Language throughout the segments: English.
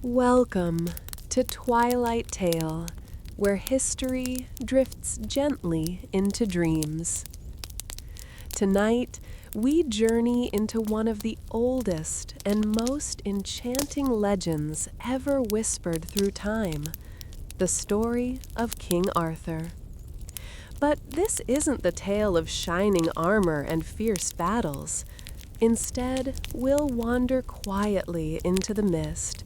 Welcome to Twilight Tale, where history drifts gently into dreams. Tonight, we journey into one of the oldest and most enchanting legends ever whispered through time, the story of King Arthur. But this isn't the tale of shining armor and fierce battles. Instead, we'll wander quietly into the mist,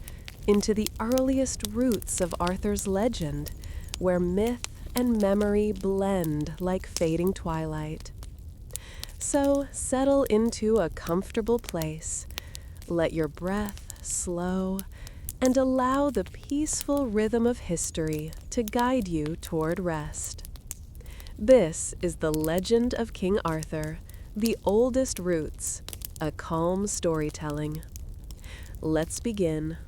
into the earliest roots of Arthur's legend, where myth and memory blend like fading twilight. So settle into a comfortable place, let your breath slow, and allow the peaceful rhythm of history to guide you toward rest. This is the legend of King Arthur, the oldest roots, a calm storytelling. Let's begin.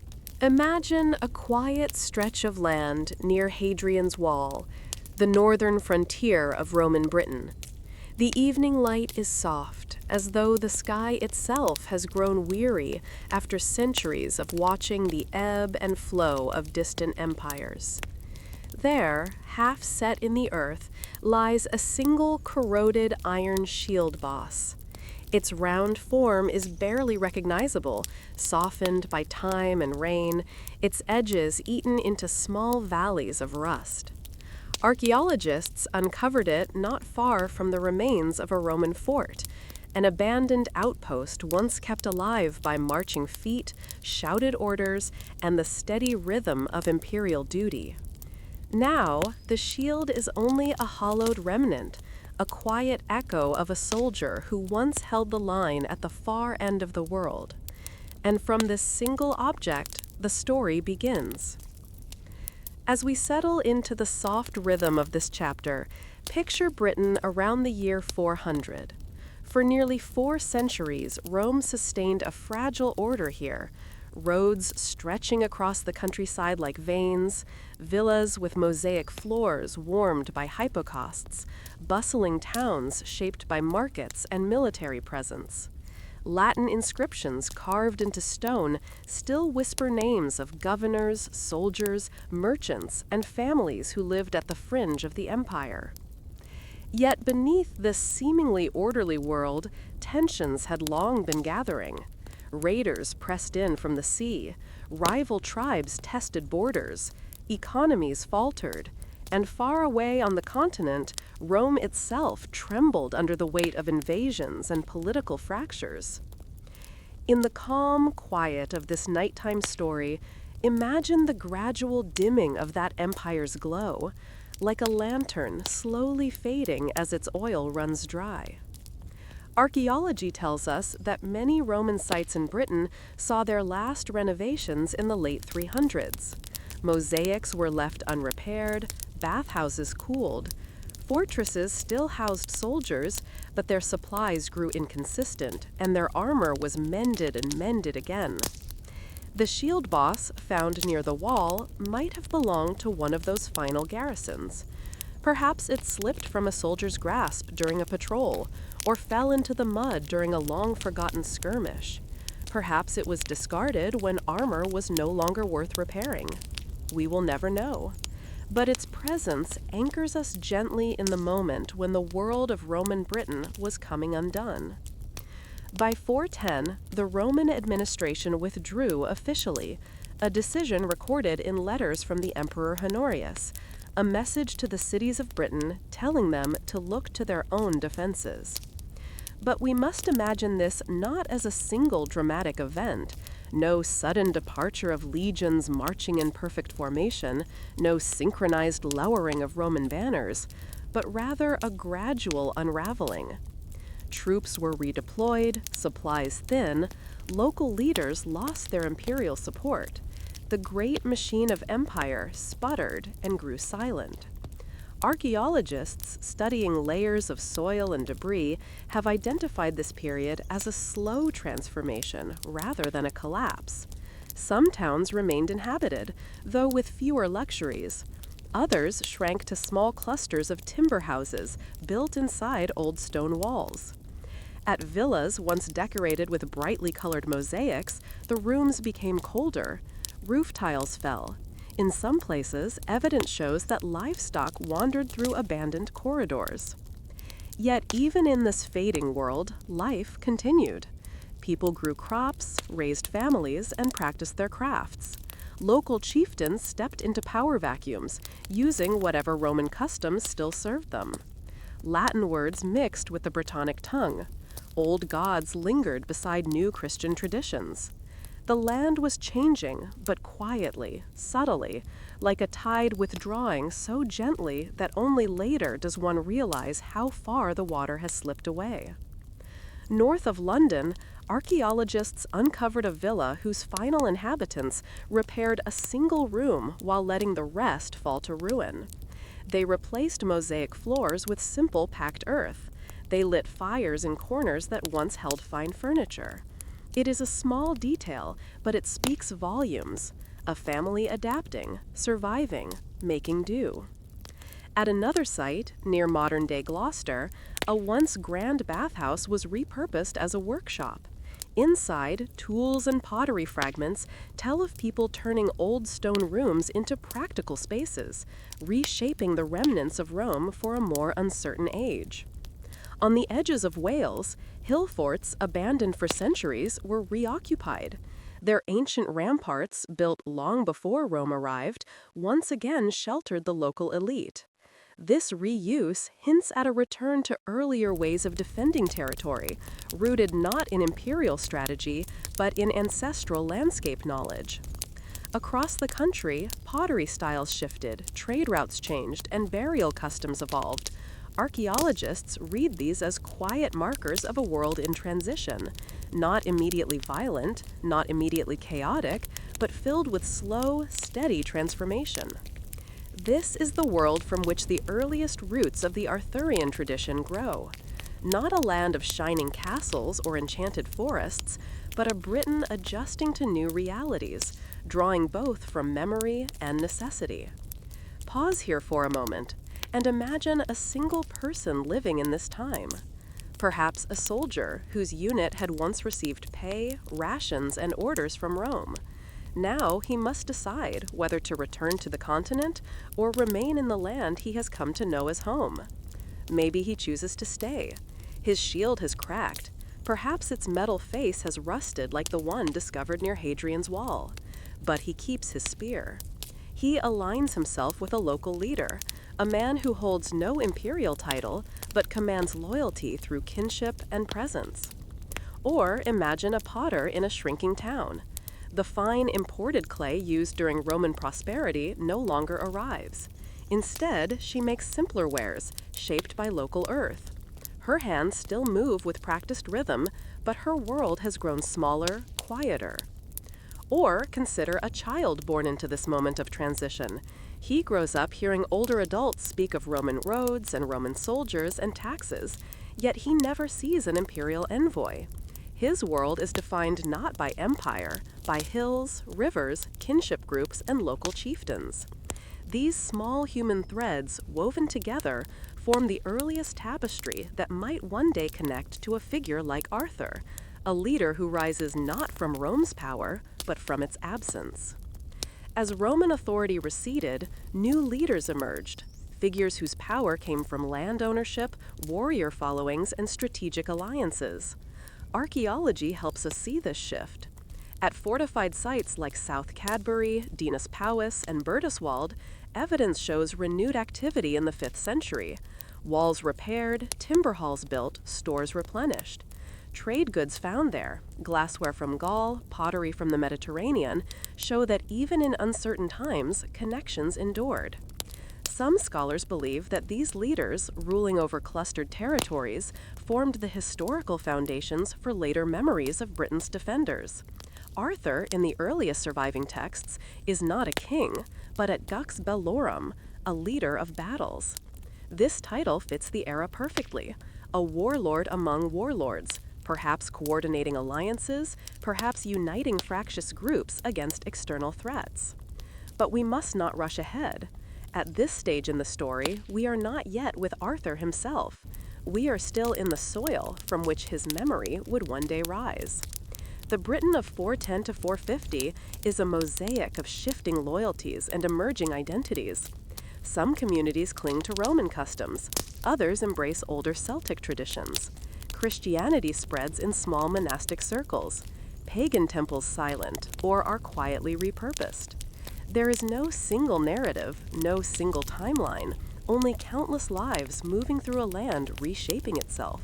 Imagine a quiet stretch of land near Hadrian's Wall, the northern frontier of Roman Britain. The evening light is soft, as though the sky itself has grown weary after centuries of watching the ebb and flow of distant empires. There, half set in the earth, lies a single corroded iron shield boss. Its round form is barely recognizable, softened by time and rain, its edges eaten into small valleys of rust. Archaeologists uncovered it not far from the remains of a Roman fort, an abandoned outpost once kept alive by marching feet, shouted orders, and the steady rhythm of imperial duty. Now, the shield is only a hollowed remnant, a quiet echo of a soldier who once held the line at the far end of the world. And from this single object, the story begins. As we settle into the soft rhythm of this chapter, picture Britain around the year 400. For nearly 4 centuries, Rome sustained a fragile order here, roads stretching across the countryside like veins, villas with mosaic floors warmed by hypocausts, bustling towns shaped by markets and military presence. Latin inscriptions carved into stone still whisper names of governors, soldiers, merchants, and families who lived at the fringe of the empire. Yet beneath this seemingly orderly world, tensions had long been gathering. Raiders pressed in from the sea, rival tribes tested borders, economies faltered, and far away on the continent, Rome itself trembled under the weight of invasions and political fractures. In the calm quiet of this nighttime story, imagine the gradual dimming of that empire's glow, like a lantern slowly fading as its oil runs dry. Archaeology tells us that many Roman sites in Britain saw their last renovations in the late 300s. Mosaics were left unrepaired, bathhouses cooled. Fortresses still housed soldiers, but their supplies grew inconsistent, and their armor was mended and mended again. The shield boss, found near the wall, might have belonged to one of those final garrisons. Perhaps it slipped from a soldier's grasp during a patrol, or fell into the mud during a long-forgotten skirmish. Perhaps it was discarded when armor was no longer worth repairing. We will never know. But its presence anchors us gently in the moment when the world of Roman Britain was coming undone. By 410, the Roman administration withdrew officially, a decision recorded in letters from the Emperor Honorius, a message to the cities of Britain telling them to look to their own defenses. But we must imagine this not as a single dramatic event, no sudden departure of legions marching in perfect formation, no synchronized lowering of Roman banners, but rather a gradual unraveling. Troops were redeployed, supplies thin, local leaders lost their imperial support. The great machine of empire sputtered and grew silent. Archaeologists studying layers of soil and debris have identified this period as a slow transformation rather than a collapse. Some towns remained inhabited, though with fewer luxuries. Others shrank to small clusters of timber houses built inside old stone walls. At villas once decorated with brightly colored mosaics, the rooms became colder. roof tiles fell. In some places, evidence shows that livestock wandered through abandoned corridors. Yet even in this fading world, life continued. People grew crops, raised families, and practiced their crafts. Local chieftains stepped into power vacuums, using whatever Roman customs still served them. Latin words mixed with the Brittonic tongue. Old gods lingered beside new Christian traditions. The land was changing, but quietly, subtly, like a tide withdrawing so gently that only later does one realize how far the water has slipped away. North of London, archaeologists uncovered a villa whose final inhabitants repaired a single room while letting the rest fall to ruin. They replaced mosaic floors with simple packed earth. They lit fires in corners that once held fine furniture. It is a small detail, but it speaks volumes. A family adapting, surviving, making do. At another site, near modern-day Gloucester, a once grand bathhouse was repurposed as a workshop. Inside, tools and pottery fragments tell of people turning old stone rooms into practical spaces, reshaping the remnants of Rome for a more uncertain age. On the edges of Wales, hill forts abandoned for centuries were reoccupied. Their ancient ramparts, built long before Rome arrived, once again sheltered the local elite. This reuse hints at a return to earlier ways of defending territory, rooted not in imperial strategy, but in ancestral landscape knowledge. Across the country, pottery styles shifted, trade routes changed, and burial customs evolved. Archaeologists read these as quiet markers of a world in transition, not immediately violent, not immediately chaotic, but filled with slow, steady transformation. This is the world from which the earliest roots of the Arthurian tradition grow. Not a land of shining castles or enchanted forests, but a Britain adjusting to new realities, drawing both from memory and necessity. Pause here for a moment and imagine a single person living in this time. Perhaps a soldier whose unit had once received pay, rations, and orders from Rome. Now he must decide whether to return to the continent or remain in the land he has come to know as home. Maybe he chooses to stay. His shield has cracked. Perhaps its metal face has rusted like the one discovered near Hadrian's Wall. But he keeps his spear. He aligns himself with a local leader, a man who holds no imperial title but commands loyalty through kinship and presence. Or imagine a potter in a shrinking town. The fine imported clay used during Roman prosperity no longer arrives. Instead, she makes simpler wares, shaped by local earth. Her hands still move with practiced rhythm, but her world has grown smaller, quieter. Or consider a child born into this moment of transition. He grows up hearing older adults speak of Roman roads and Roman soldiers and taxes, yet he never sees an imperial envoy. His world is defined not by empire, by hills, rivers, kinship groups, and local chieftains. These small human threads, woven together, form the earliest tapestry that might one day connect to a figure like Arthur, a leader who rises not from Rome's power, but from its absence. As Roman authority receded, new leaders emerged, figures whose power came from land ownership, warrior followings, and strategic alliances. Archaeology helps us see this shift. At fortified sites like South Cadbury, Dinas Powys, and Bertiswald, evidence shows renewed activity in the 5th century. Walls repaired, timber halls built, stores replenished. Trade goods found there, glassware from Gaul, pottery from the Mediterranean, show that even in uncertain times, connections endured. Some scholars believe that these leaders, ruling over clustered territories, formed the historical foundations for later memories of Britain's defenders. Arthur, in the earliest surviving texts, is not a king, but at Dux Bellorum, a leader of battles. This title fits the era perfectly, a warlord among warlords, perhaps coordinating alliances, perhaps uniting fractious groups against external threats. But we must not rush ahead. At this stage in the story, we are not yet with Arthur himself. We are still in the soil from which his memory would one day rise. The Britain of 410 to 450 is a mosaic of shifting loyalties and emerging identities. Some communities cling to Roman customs, others embrace older Celtic traditions. Christianity spreads in small monastic circles. Pagan temples silent or are quietly repurposed. There is no single narrative, no single timeline, only countless lives moving through a land reshaping itself.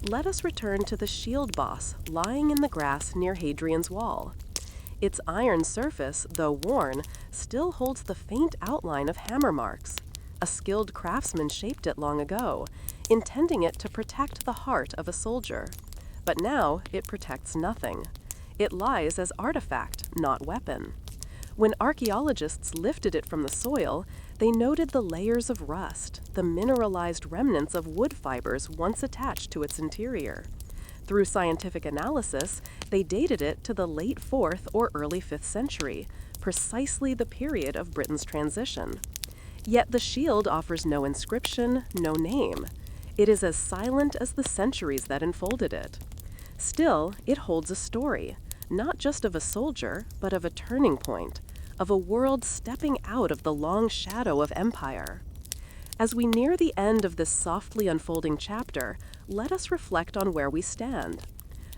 Let us return to the shield boss lying in the grass near Hadrian's Wall. Its iron surface, though worn, still holds the faint outline of hammer marks. A skilled craftsman shaped it long ago, intending it to protect the heart of a soldier. But now it protects nothing. It lies as artifact, not weapon. When archaeologists lifted it from the soil, they noted the layers of rust, the mineralized remnants of wood fibers once attached to its interior. Through scientific analysis, they dated it to the late 4th or early 5th century, precisely the period of Britain's transition. Yet the shield offers no inscription, no name. It is as silent as the centuries that enfolded it. Still, it holds a story, not just of a soldier, but of a turning point, of a world stepping out of the long shadow of empire. As we near the end of this softly unfolding chapter, let us reflect on where we stand.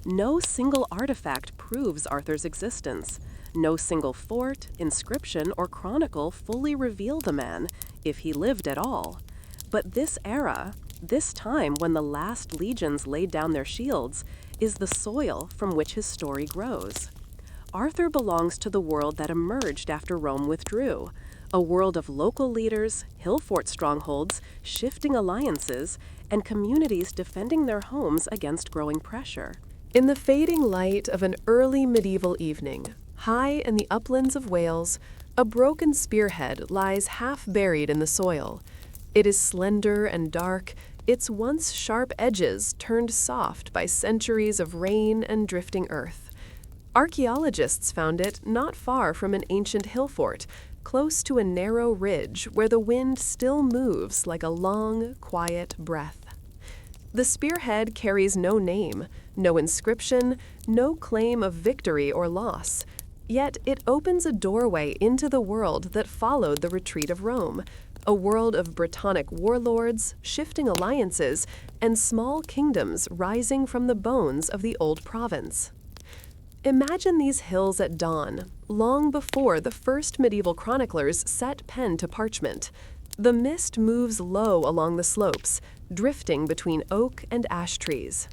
No single artifact proves Arthur's existence. No single fort, inscription, or chronicle fully reveal the man, if he lived at all. But this era, this time when the last legions laid down their shields, is the soil from which his story grows. Arthur belongs to the world that emerged after Rome withdrew, a world of local leaders, hill fort strongholds, shifting alliances, and communities defending their homes against growing pressure. In the fading light of an early medieval evening, high in the uplands of Wales, a broken spearhead lies half buried in the soil. It is slender and dark, its once sharp edges turned soft by centuries of rain and drifting earth. Archaeologists found it not far from an ancient hill fort, close to a narrow ridge where the wind still moves like a long, quiet breath. The spearhead carries no name, no inscription, no claim of victory or loss. Yet it opens a doorway into the world that followed the retreat of Rome, a world of Brittonic warlords, shifting alliances, and small kingdoms rising from the bones of the old province. Imagine these hills at dawn, long before the first medieval chroniclers set pen to parchment. The mist moves low along the slopes, drifting between oak and ash trees.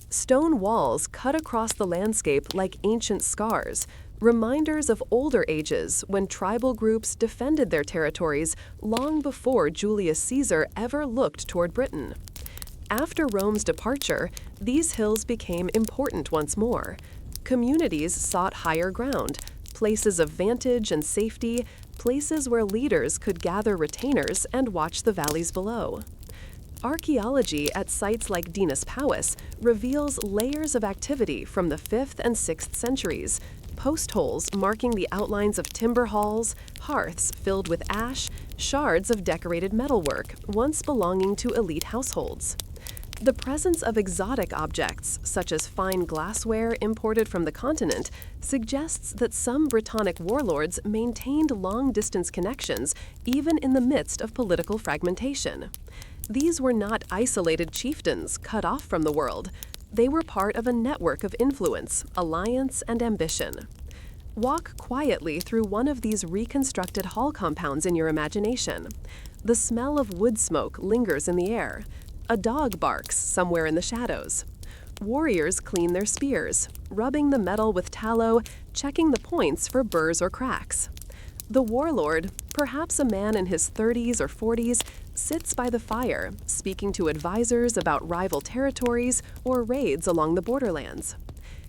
Stone walls cut across the landscape like ancient scars, reminders of older ages when tribal groups defended their territories long before Julius Caesar ever looked toward Britain. After Rome's departure, these hills became important once more. Communities sought higher ground, places of vantage and safety, places where leaders could gather retainers and watch the valleys below. Archaeology at sites like Dinas Powys reveals layers of activity from the 5th and 6th centuries, post holes marking the outlines of timber halls, hearths filled with ash, shards of decorated metalwork once belonging to elite households. The presence of exotic objects, such as fine glassware imported from the continent, suggests that some Brittonic warlords maintained long-distance connections even in the midst of political fragmentation. These were not isolated chieftains cut off from the world. They were part of a network of influence, alliance, and ambition. Walk quietly through one of these reconstructed hall compounds in your imagination. The smell of wood smoke lingers in the air. A dog barks somewhere in the shadows. Warriors clean their spears, rubbing the metal with tallow, checking the points for burrs or cracks. The warlord, perhaps a man in his 30s or 40s, sits by the fire, speaking to advisors about rival territories or raids along the borderlands.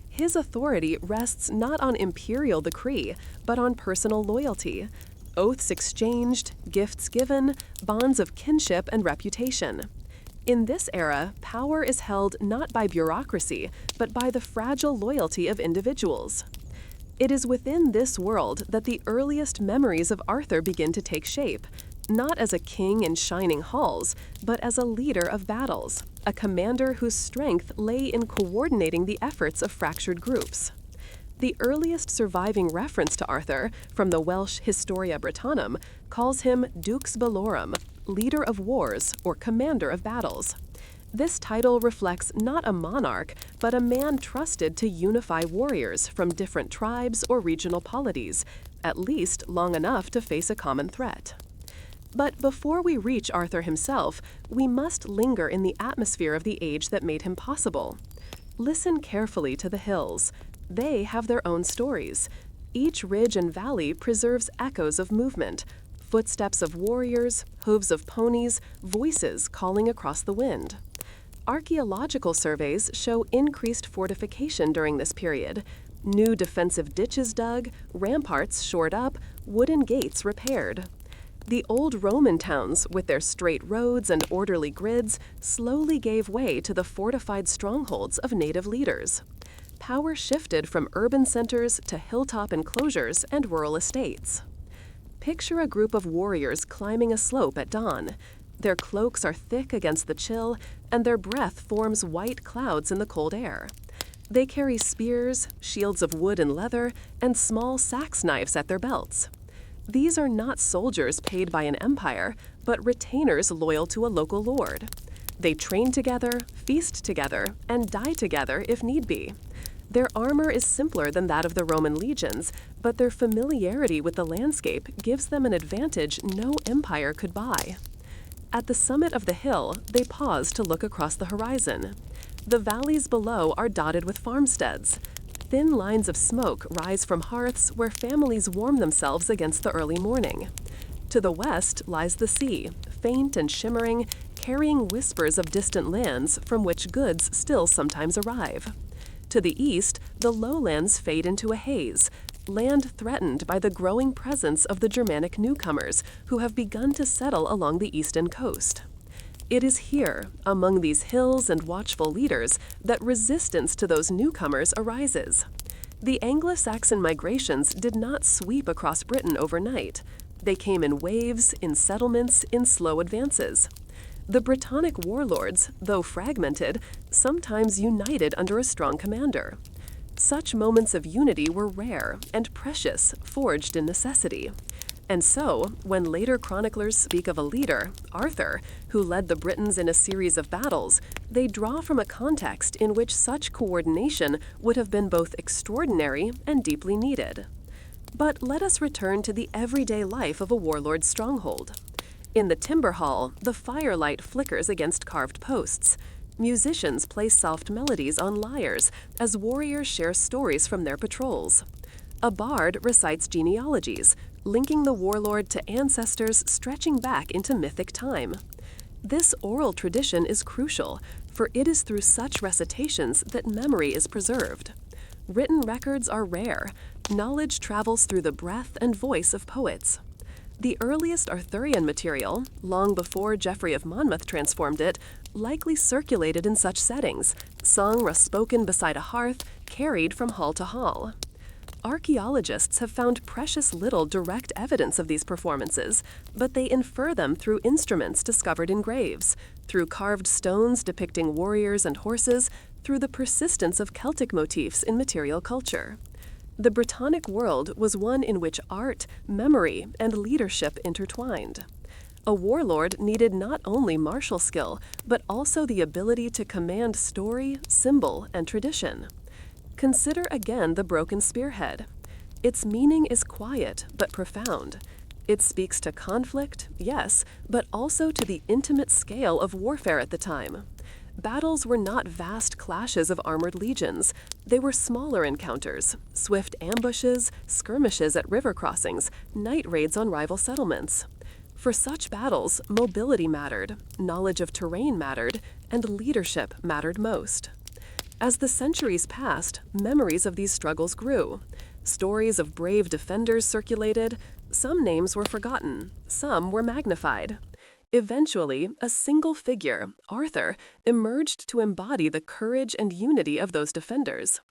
His authority rests not on imperial decree, but on personal loyalty. Oaths exchanged, gifts given, bonds of kinship and reputation. In this era, power is held not by bureaucracy, but by the fragile loyalty of individuals. It is within this world that the earliest memories of Arthur begin to take shape, not as a king in shining halls, but as a leader of battles, a commander whose strength lay in coordinating the efforts of fractured groups. The earliest surviving reference to Arthur, from the Welsh Historia Brittonum, calls him Dux Bellorum, leader of wars or commander of battles. This title reflects not a monarch, but a man trusted to unify warriors from different tribes or regional polities, at least long enough to face a common threat. But before we reach Arthur himself, we must linger in the atmosphere of the age that made him possible. Listen carefully to the hills. They have their own stories. Each ridge and valley preserves echoes of movement, footsteps of warriors, hooves of ponies, voices calling across the wind. Archaeological surveys show increased fortification during this period. New defensive ditches dug, ramparts shored up, wooden gates repaired. The old Roman towns, with their straight roads and orderly grids, slowly gave way to the fortified strongholds of native leaders. Power shifted from urban centers to hilltop enclosures and rural estates. Picture a group of warriors climbing a slope at dawn. Their cloaks are thick against the chill, and their breath forms white clouds in the cold air. They carry spears, shields of wood and leather, and small sax knives at their belts. These are not soldiers paid by an empire, but retainers loyal to a local lord. They train together, feast together, and die together if need be. Their armor is simpler than that of the Roman legions, but their familiarity with the landscape gives them an advantage no empire could buy. At the summit of the hill, they pause to look across the horizon. The valleys below are dotted with farmsteads. Thin lines of smoke rise from hearths where families warm themselves against the early morning. To the west lies the sea, faint and shimmering, carrying whispers of distant lands from which goods still sometimes arrive. To the east, the lowlands fade into a haze, land threatened by the growing presence of the Germanic newcomers who have begun to settle along the eastern coast. It is here, among these hills and watchful leaders, that resistance to those newcomers arises. The Anglo-Saxon migrations did not sweep across Britain overnight. They came in waves, in settlements, in slow advances. The Brittonic warlords, though fragmented, sometimes united under a strong commander. Such moments of unity were rare and precious, forged in necessity. And so, when later chroniclers speak of a leader, Arthur, who led the Britons in a series of battles, they draw from a context in which such coordination would have been both extraordinary and deeply needed. But let us return to the everyday life of a warlord's stronghold. In the timber hall, the firelight flickers against carved posts. Musicians play soft melodies on lyres as warriors share stories from their patrols. A bard recites genealogies, linking the warlord to ancestors stretching back into mythic time. This oral tradition is crucial, for it is through such recitations that memory is preserved. Written records are rare. Knowledge travels through the breath and voice of poets. The earliest Arthurian material, long before Geoffrey of Monmouth transformed it, likely circulated in such settings, sung or spoken beside a hearth, carried from hall to hall. Archaeologists have found precious little direct evidence of these performances, but they infer them through instruments discovered in graves, through carved stones depicting warriors and horses, through the persistence of Celtic motifs in material culture. The Brittonic world was one in which art, memory, and leadership intertwined. A warlord needed not only martial skill, but also the ability to command story, symbol, and tradition. Consider again the broken spearhead. Its meaning is quiet but profound. It speaks to conflict, yes, but also to the intimate scale of warfare at the time. Battles were not vast clashes of armored legions. They were smaller encounters, swift ambushes, skirmishes at river crossings, night raids on rival settlements. For such battles, mobility mattered, knowledge of terrain mattered, and leadership mattered most. As the centuries passed, memories of these struggles grew. Stories of brave defenders circulated. Some names were forgotten, some were magnified. Eventually, a single figure, Arthur, emerged to embody the courage and unity of those defenders.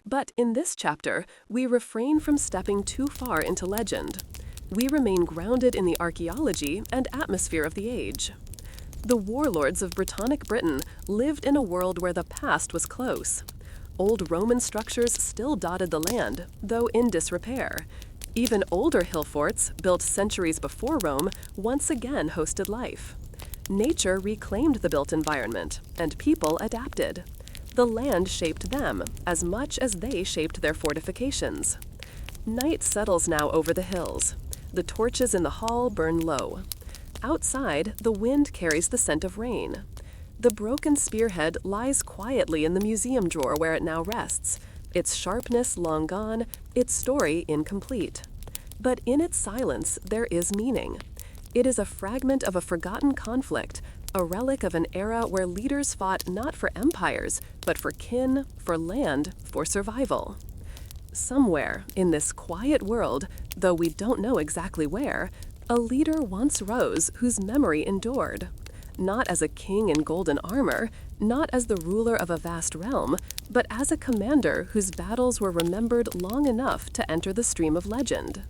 But in this chapter, we refrain from stepping too far into legend. We remain grounded in the archaeology and atmosphere of the age. The warlords of Brittonic Britain lived in a world where the past was close. Old Roman structures still dotted the land, though in disrepair. Even older hill forts, built centuries before Rome, once again hosted life. Nature reclaimed the built environment, and people adapted. The land shaped them as much as they shaped their fortifications. Night settles now over the hills. The torches in the hall burn low. Outside, the wind carries the scent of rain. The broken spearhead lies quietly in the museum drawer where it now rests, its sharpness long gone, its story incomplete. But in its silence, there is meaning. It is a fragment of a forgotten conflict, a relic of an era where leaders fought not for empires, but for kin, for land, for survival. Somewhere in this quiet world, though we don't know exactly where, a leader once rose whose memory endured. Not as a king in golden armor, not as the ruler of a vast realm, but as a commander whose battles were remembered long enough to enter the stream of legend.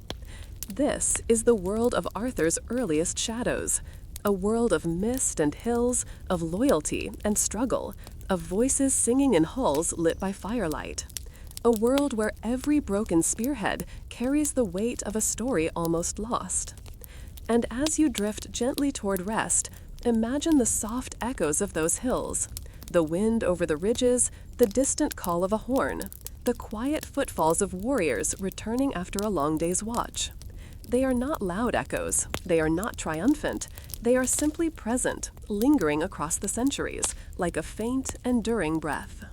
This is the world of Arthur's earliest shadows, a world of mist and hills, of loyalty and struggle, of voices singing in halls lit by firelight. A world where every broken spearhead carries the weight of a story almost lost. And as you drift gently toward rest, imagine the soft echoes of those hills, the wind over the ridges, the distant call of a horn, the quiet footfalls of warriors returning after a long day's watch. They are not loud echoes, they are not triumphant, they are simply present, lingering across the centuries, like a faint, enduring breath.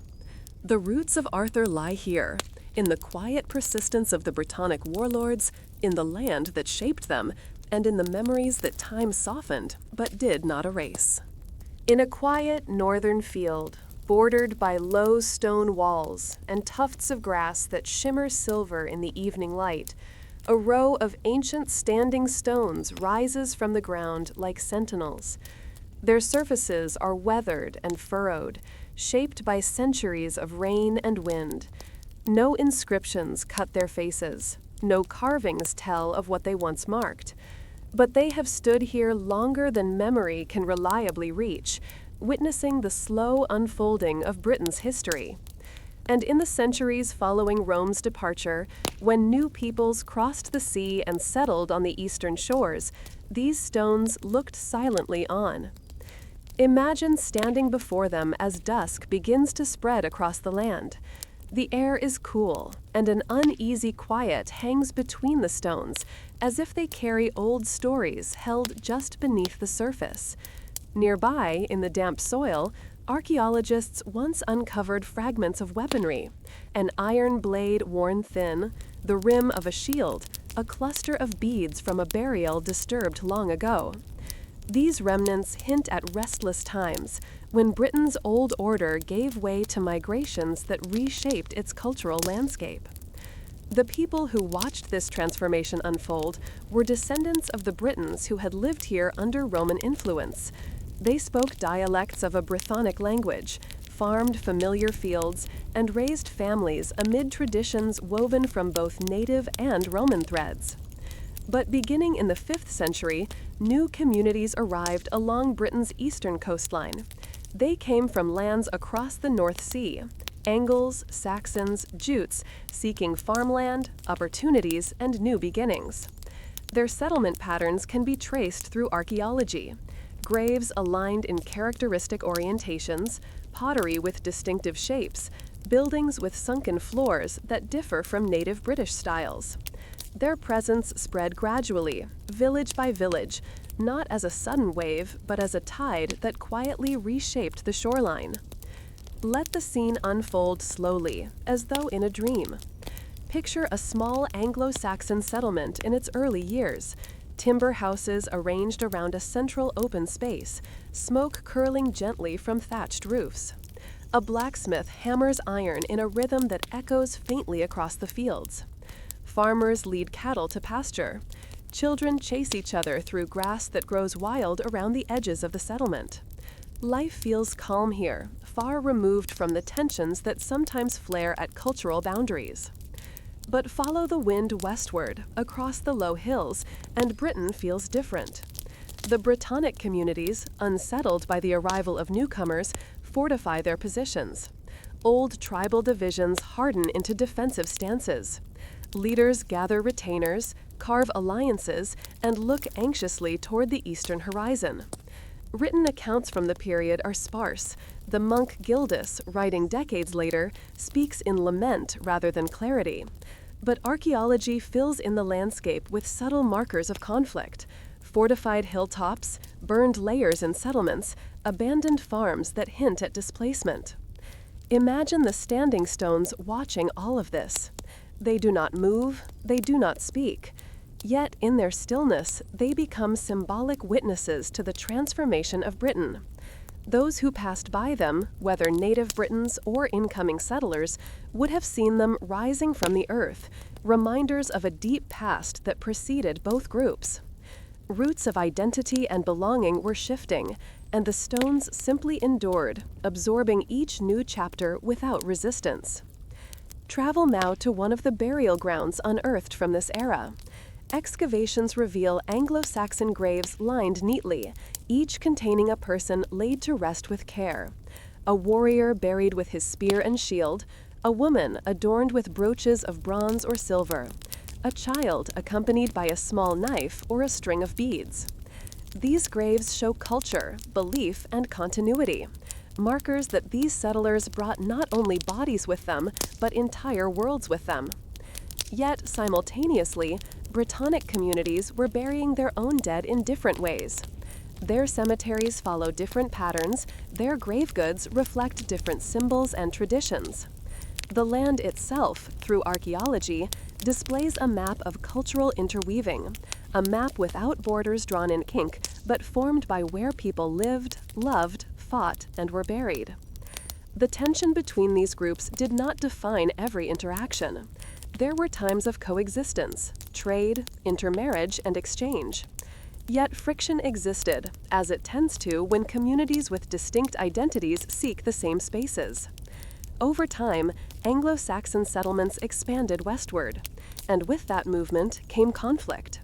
The roots of Arthur lie here, in the quiet persistence of the Brittonic warlords, in the land that shaped them, and in the memories that time softened but did not erase. In a quiet northern field, bordered by low stone walls and tufts of grass that shimmer silver in the evening light, a row of ancient standing stones rises from the ground like sentinels. Their surfaces are weathered and furrowed, shaped by centuries of rain and wind. No inscriptions cut their faces, no carvings tell of what they once marked. But they have stood here longer than memory can reliably reach, witnessing the slow unfolding of Britain's history. And in the centuries following Rome's departure, when new peoples crossed the sea and settled on the eastern shores, these stones looked silently on. Imagine standing before them as dusk begins to spread across the land. The air is cool, and an uneasy quiet hangs between the stones, as if they carry old stories held just beneath the surface. Nearby, in the damp soil, archaeologists once uncovered fragments of weaponry, an iron blade worn thin, the rim of a shield, a cluster of beads from a burial disturbed long ago. These remnants hint at restless times, when Britain's old order gave way to migrations that reshaped its cultural landscape. The people who watched this transformation unfold were descendants of the Britons who had lived here under Roman influence. They spoke dialects of a Brythonic language, farmed familiar fields, and raised families amid traditions woven from both native and Roman threads. But beginning in the 5th century, new communities arrived along Britain's eastern coastline. They came from lands across the North Sea, Angles, Saxons, Jutes, seeking farmland, opportunities, and new beginnings. Their settlement patterns can be traced through archaeology. Graves aligned in characteristic orientations, pottery with distinctive shapes, buildings with sunken floors that differ from native British styles. Their presence spread gradually, village by village, not as a sudden wave, but as a tide that quietly reshaped the shoreline. Let the scene unfold slowly, as though in a dream. Picture a small Anglo-Saxon settlement in its early years, timber houses arranged around a central open space, smoke curling gently from thatched roofs. A blacksmith hammers iron in a rhythm that echoes faintly across the fields. Farmers lead cattle to pasture. Children chase each other through grass that grows wild around the edges of the settlement. Life feels calm here, far removed from the tensions that sometimes flare at cultural boundaries. But follow the wind westward, across the low hills, and Britain feels different. The Brittonic communities, unsettled by the arrival of newcomers, fortify their positions. Old tribal divisions harden into defensive stances. Leaders gather retainers, carve alliances, and look anxiously toward the eastern horizon. Written accounts from the period are sparse. The monk Gildas, writing decades later, speaks in lament rather than clarity. But archaeology fills in the landscape with subtle markers of conflict: fortified hilltops, burned layers in settlements, abandoned farms that hint at displacement. Imagine the standing stones watching all of this. They do not move, they do not speak. Yet, in their stillness, they become symbolic witnesses to the transformation of Britain. Those who passed by them, whether native Britons or incoming settlers, would have seen them rising from the earth, reminders of a deep past that preceded both groups. Roots of identity and belonging were shifting, and the stones simply endured, absorbing each new chapter without resistance. Travel now to one of the burial grounds unearthed from this era. Excavations reveal Anglo-Saxon graves lined neatly, each containing a person laid to rest with care. A warrior buried with his spear and shield, a woman adorned with brooches of bronze or silver, a child accompanied by a small knife or a string of beads. These graves show culture, belief, and continuity, markers that these settlers brought not only bodies with them, but entire worlds with them. Yet, simultaneously, Brittonic communities were burying their own dead in different ways. Their cemeteries follow different patterns, their grave goods reflect different symbols and traditions. The land itself, through archaeology, displays a map of cultural interweaving, a map without borders drawn in ink, but formed by where people lived, loved, fought, and were buried. The tension between these groups did not define every interaction. There were times of coexistence, trade, intermarriage, and exchange. Yet friction existed, as it tends to when communities with distinct identities seek the same spaces. Over time, Anglo-Saxon settlements expanded westward, and with that movement came conflict.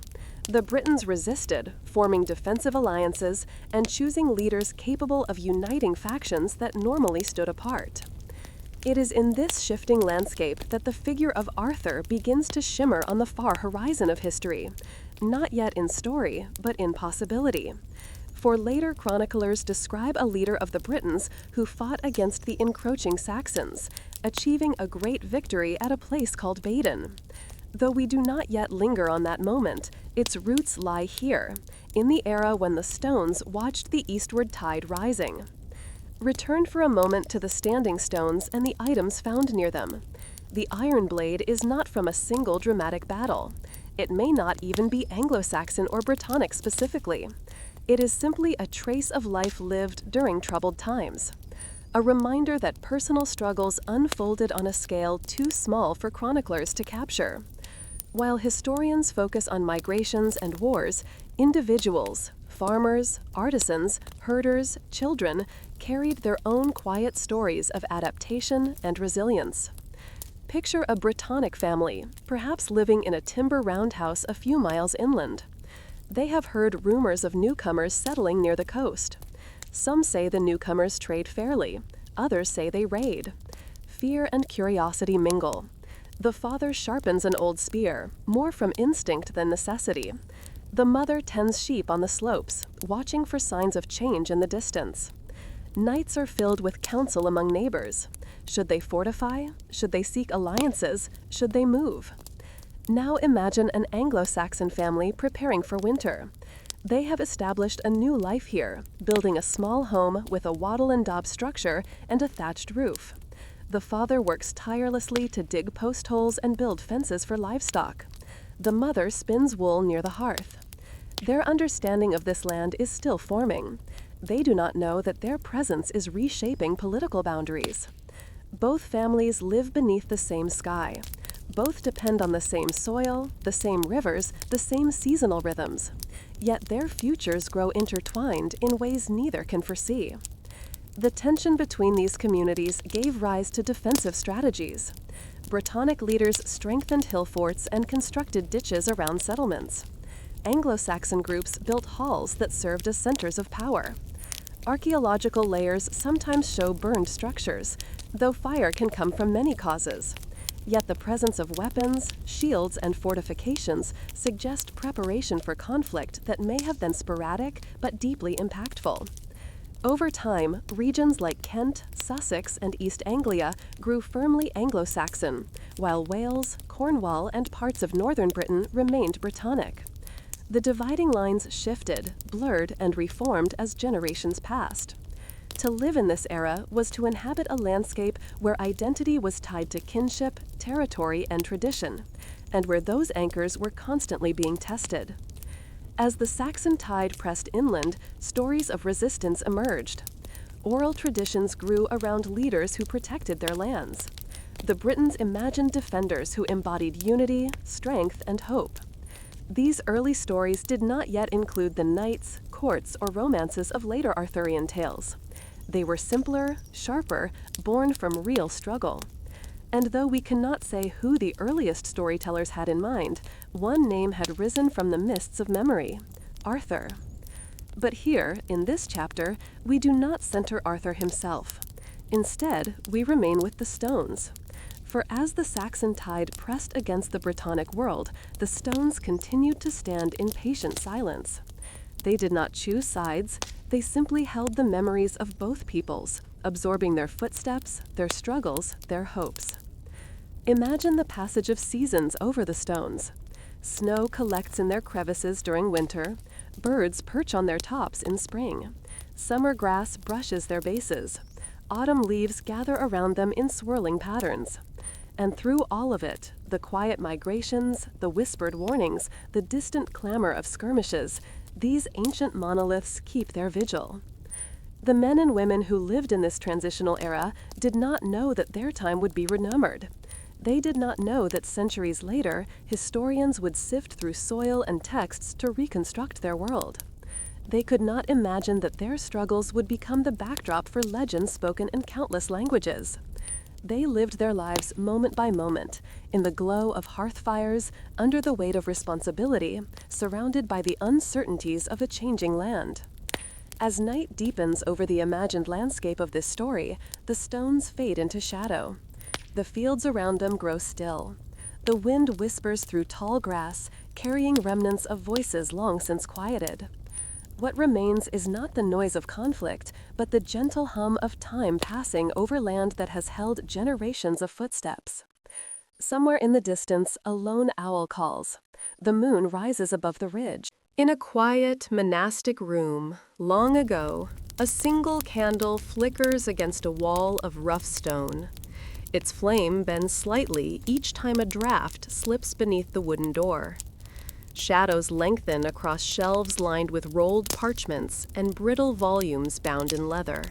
The Britons resisted, forming defensive alliances and choosing leaders capable of uniting factions that normally stood apart. It is in this shifting landscape that the figure of Arthur begins to shimmer on the far horizon of history, not yet in story, but in possibility. For later chroniclers describe a leader of the Britons who fought against the encroaching Saxons, achieving a great victory at a place called Baden. Though we do not yet linger on that moment, its roots lie here, in the era when the stones watched the eastward tide rising. Return for a moment to the standing stones and the items found near them. The iron blade is not from a single dramatic battle. It may not even be Anglo-Saxon or Brittonic specifically. It is simply a trace of life lived during troubled times. A reminder that personal struggles unfolded on a scale too small for chroniclers to capture. While historians focus on migrations and wars, individuals, farmers, artisans, herders, children, carried their own quiet stories of adaptation and resilience. Picture a Brittonic family, perhaps living in a timber roundhouse a few miles inland. They have heard rumors of newcomers settling near the coast. Some say the newcomers trade fairly, others say they raid. Fear and curiosity mingle. The father sharpens an old spear, more from instinct than necessity. The mother tends sheep on the slopes, watching for signs of change in the distance. Nights are filled with counsel among neighbors. Should they fortify? Should they seek alliances? Should they move? Now imagine an Anglo-Saxon family preparing for winter. They have established a new life here, building a small home with a wattle and daub structure and a thatched roof. The father works tirelessly to dig post holes and build fences for livestock. The mother spins wool near the hearth. Their understanding of this land is still forming. They do not know that their presence is reshaping political boundaries. Both families live beneath the same sky. Both depend on the same soil, the same rivers, the same seasonal rhythms. Yet their futures grow intertwined in ways neither can foresee. The tension between these communities gave rise to defensive strategies. Brittonic leaders strengthened hill forts and constructed ditches around settlements. Anglo-Saxon groups built halls that served as centers of power. Archaeological layers sometimes show burned structures, though fire can come from many causes. Yet the presence of weapons, shields, and fortifications suggest preparation for conflict that may have been sporadic but deeply impactful. Over time, regions like Kent, Sussex, and East Anglia grew firmly Anglo-Saxon, while Wales, Cornwall, and parts of northern Britain remained Brittonic. The dividing lines shifted, blurred, and reformed as generations passed. To live in this era was to inhabit a landscape where identity was tied to kinship, territory, and tradition, and where those anchors were constantly being tested. As the Saxon tide pressed inland, stories of resistance emerged. Oral traditions grew around leaders who protected their lands. The Britons imagined defenders who embodied unity, strength, and hope. These early stories did not yet include the knights, courts, or romances of later Arthurian tales. They were simpler, sharper, born from real struggle. And though we cannot say who the earliest storytellers had in mind, one name had risen from the mists of memory: Arthur. But here, in this chapter, we do not center Arthur himself. Instead, we remain with the stones. For as the Saxon tide pressed against the Brittonic world, the stones continued to stand in patient silence. They did not choose sides, they simply held the memories of both peoples, absorbing their footsteps, their struggles, their hopes. Imagine the passage of seasons over the stones. Snow collects in their crevices during winter, birds perch on their tops in spring, summer grass brushes their bases, autumn leaves gather around them in swirling patterns. And through all of it, the quiet migrations, the whispered warnings, the distant clamor of skirmishes, these ancient monoliths keep their vigil. The men and women who lived in this transitional era did not know that their time would be renumbered. They did not know that centuries later, historians would sift through soil and texts to reconstruct their world. They could not imagine that their struggles would become the backdrop for legends spoken in countless languages. They lived their lives moment by moment, in the glow of hearth fires, under the weight of responsibility, surrounded by the uncertainties of a changing land. As night deepens over the imagined landscape of this story, the stones fade into shadow. The fields around them grow still. The wind whispers through tall grass, carrying remnants of voices long since quieted. What remains is not the noise of conflict, but the gentle hum of time passing over land that has held generations of footsteps. Somewhere in the distance, a lone owl calls. The moon rises above the ridge. In a quiet, monastic room, long ago, a single candle flickers against a wall of rough stone. Its flame bends slightly each time a draft slips beneath the wooden door. Shadows lengthen across shelves lined with rolled parchments and brittle volumes bound in leather.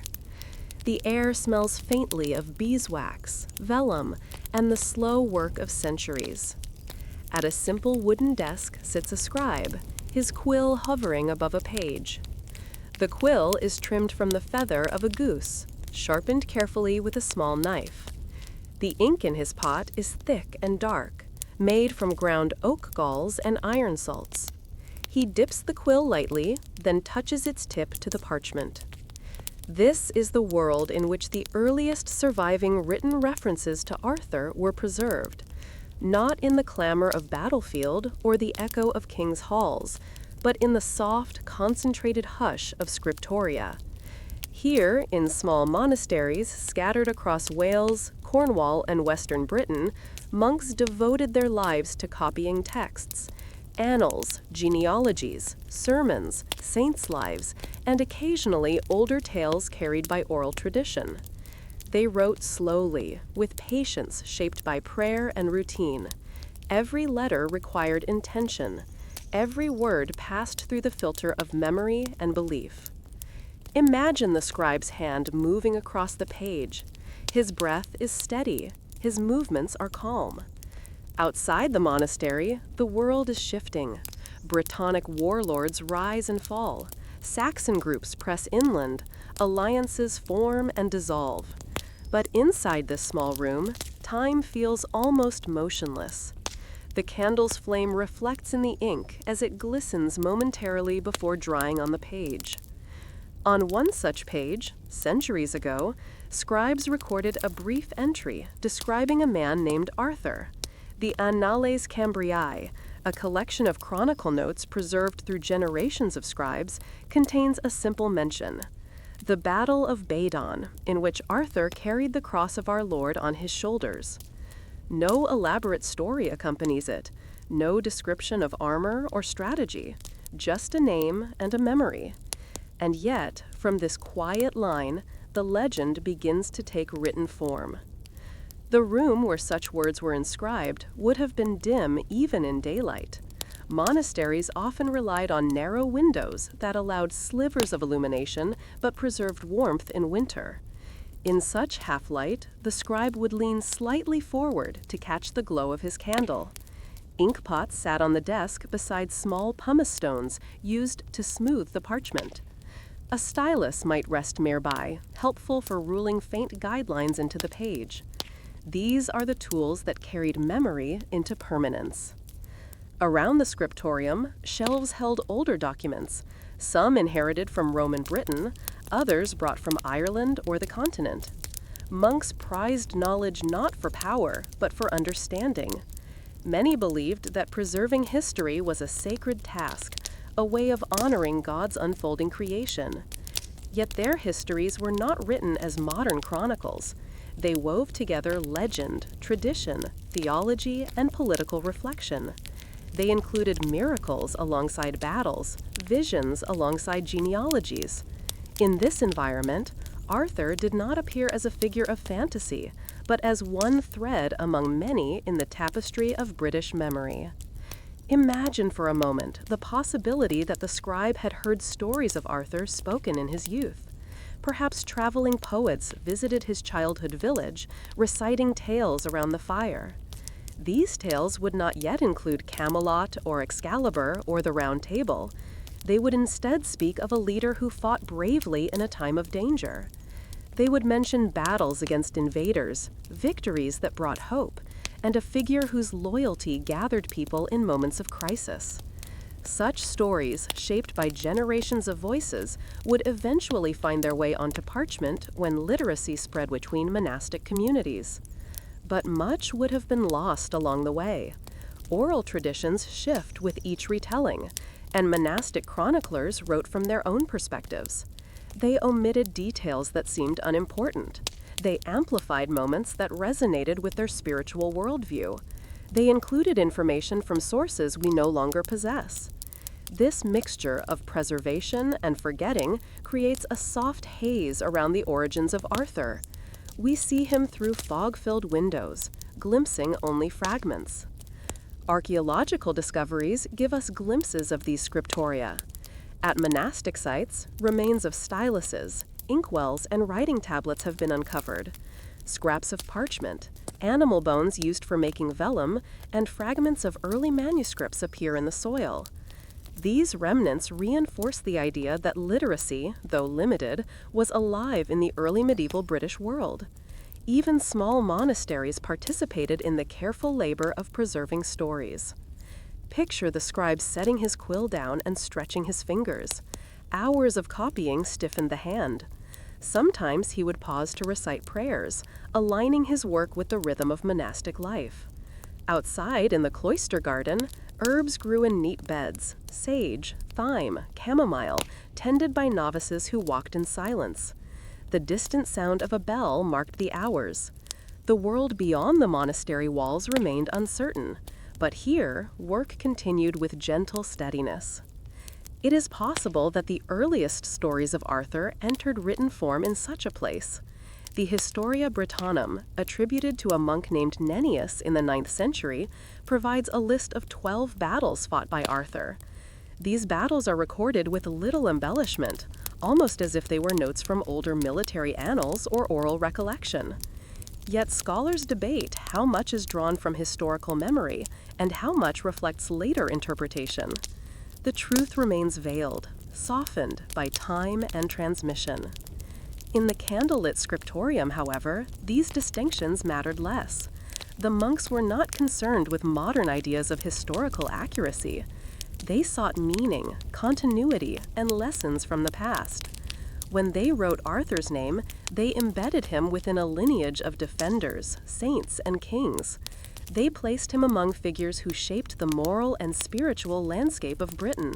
The air smells faintly of beeswax, vellum, and the slow work of centuries. At a simple wooden desk sits a scribe, his quill hovering above a page. The quill is trimmed from the feather of a goose, sharpened carefully with a small knife. The ink in his pot is thick and dark, made from ground oak galls and iron salts. He dips the quill lightly, then touches its tip to the parchment. This is the world in which the earliest surviving written references to Arthur were preserved, not in the clamor of battlefield or the echo of kings' halls, but in the soft, concentrated hush of scriptoria. Here, in small monasteries scattered across Wales, Cornwall, and Western Britain, monks devoted their lives to copying texts, annals, genealogies, sermons, saints' lives, and occasionally older tales carried by oral tradition. They wrote slowly, with patience shaped by prayer and routine. Every letter required intention. Every word passed through the filter of memory and belief. Imagine the scribe's hand moving across the page. His breath is steady. His movements are calm. Outside the monastery, the world is shifting. Brittonic warlords rise and fall. Saxon groups press inland. Alliances form and dissolve. But inside this small room, time feels almost motionless. The candle's flame reflects in the ink as it glistens momentarily before drying on the page. On one such page, centuries ago, scribes recorded a brief entry describing a man named Arthur. The Annales Cambriae, a collection of chronicle notes preserved through generations of scribes, contains a simple mention: the Battle of Badon, in which Arthur carried the cross of our Lord on his shoulders. No elaborate story accompanies it, no description of armor or strategy, just a name and a memory. And yet, from this quiet line, the legend begins to take written form. The room where such words were inscribed would have been dim even in daylight. Monasteries often relied on narrow windows that allowed slivers of illumination but preserved warmth in winter. In such half-light, the scribe would lean slightly forward to catch the glow of his candle. Ink pots sat on the desk beside small pumice stones used to smooth the parchment. A stylus might rest nearby, helpful for ruling faint guidelines into the page. These are the tools that carried memory into permanence. Around the scriptorium, shelves held older documents, some inherited from Roman Britain, others brought from Ireland or the continent. Monks prized knowledge not for power, but for understanding. Many believed that preserving history was a sacred task, a way of honoring God's unfolding creation. Yet their histories were not written as modern chronicles. They wove together legend, tradition, theology, and political reflection. They included miracles alongside battles, visions alongside genealogies. In this environment, Arthur did not appear as a figure of fantasy, but as one thread among many in the tapestry of British memory. Imagine for a moment the possibility that the scribe had heard stories of Arthur spoken in his youth. Perhaps traveling poets visited his childhood village, reciting tales around the fire. These tales would not yet include Camelot or Excalibur or the Round Table. They would instead speak of a leader who fought bravely in a time of danger. They would mention battles against invaders, victories that brought hope, and a figure whose loyalty gathered people in moments of crisis. Such stories, shaped by generations of voices, would eventually find their way onto parchment when literacy spread between monastic communities. But much would have been lost along the way. Oral traditions shift with each retelling, and monastic chroniclers wrote from their own perspectives. They omitted details that seemed unimportant. They amplified moments that resonated with their spiritual worldview. They included information from sources we no longer possess. This mixture of preservation and forgetting creates a soft haze around the origins of Arthur. We see him through fog-filled windows, glimpsing only fragments. Archaeological discoveries give us glimpses of these scriptoria. At monastic sites, remains of styluses, inkwells, and writing tablets have been uncovered. Scraps of parchment, animal bones used for making vellum, and fragments of early manuscripts appear in the soil. These remnants reinforce the idea that literacy, though limited, was alive in the early medieval British world. Even small monasteries participated in the careful labor of preserving stories. Picture the scribe setting his quill down and stretching his fingers. Hours of copying stiffened the hand. Sometimes he would pause to recite prayers, aligning his work with the rhythm of monastic life. Outside in the cloister garden, herbs grew in neat beds: sage, thyme, chamomile, tended by novices who walked in silence. The distant sound of a bell marked the hours. The world beyond the monastery walls remained uncertain, but here, work continued with gentle steadiness. It is possible that the earliest stories of Arthur entered written form in such a place. The Historia Brittonum, attributed to a monk named Nennius in the 9th century, provides a list of 12 battles fought by Arthur. These battles are recorded with little embellishment, almost as if they were notes from older military annals or oral recollection. Yet scholars debate how much is drawn from historical memory and how much reflects later interpretation. The truth remains veiled, softened by time and transmission. In the candlelit scriptorium, however, these distinctions mattered less. the monks were not concerned with modern ideas of historical accuracy. They sought meaning, continuity, and lessons from the past. When they wrote Arthur's name, they embedded him within a lineage of defenders, saints, and kings. They placed him among figures who shaped the moral and spiritual landscape of Britain.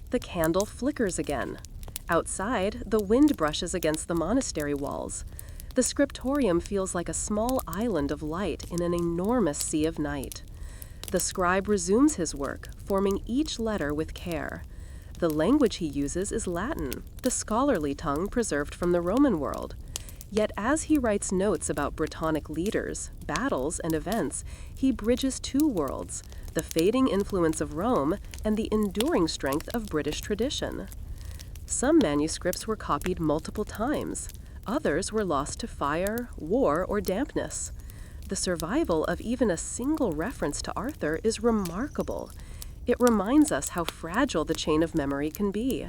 The candle flickers again. Outside, the wind brushes against the monastery walls. The scriptorium feels like a small island of light in an enormous sea of night. The scribe resumes his work, forming each letter with care. The language he uses is Latin, the scholarly tongue preserved from the Roman world. Yet as he writes notes about Brittonic leaders, battles, and events, he bridges two worlds, the fading influence of Rome and the enduring strength of British tradition. Some manuscripts were copied multiple times. Others were lost to fire, war, or dampness. The survival of even a single reference to Arthur is remarkable. It reminds us how fragile the chain of memory can be.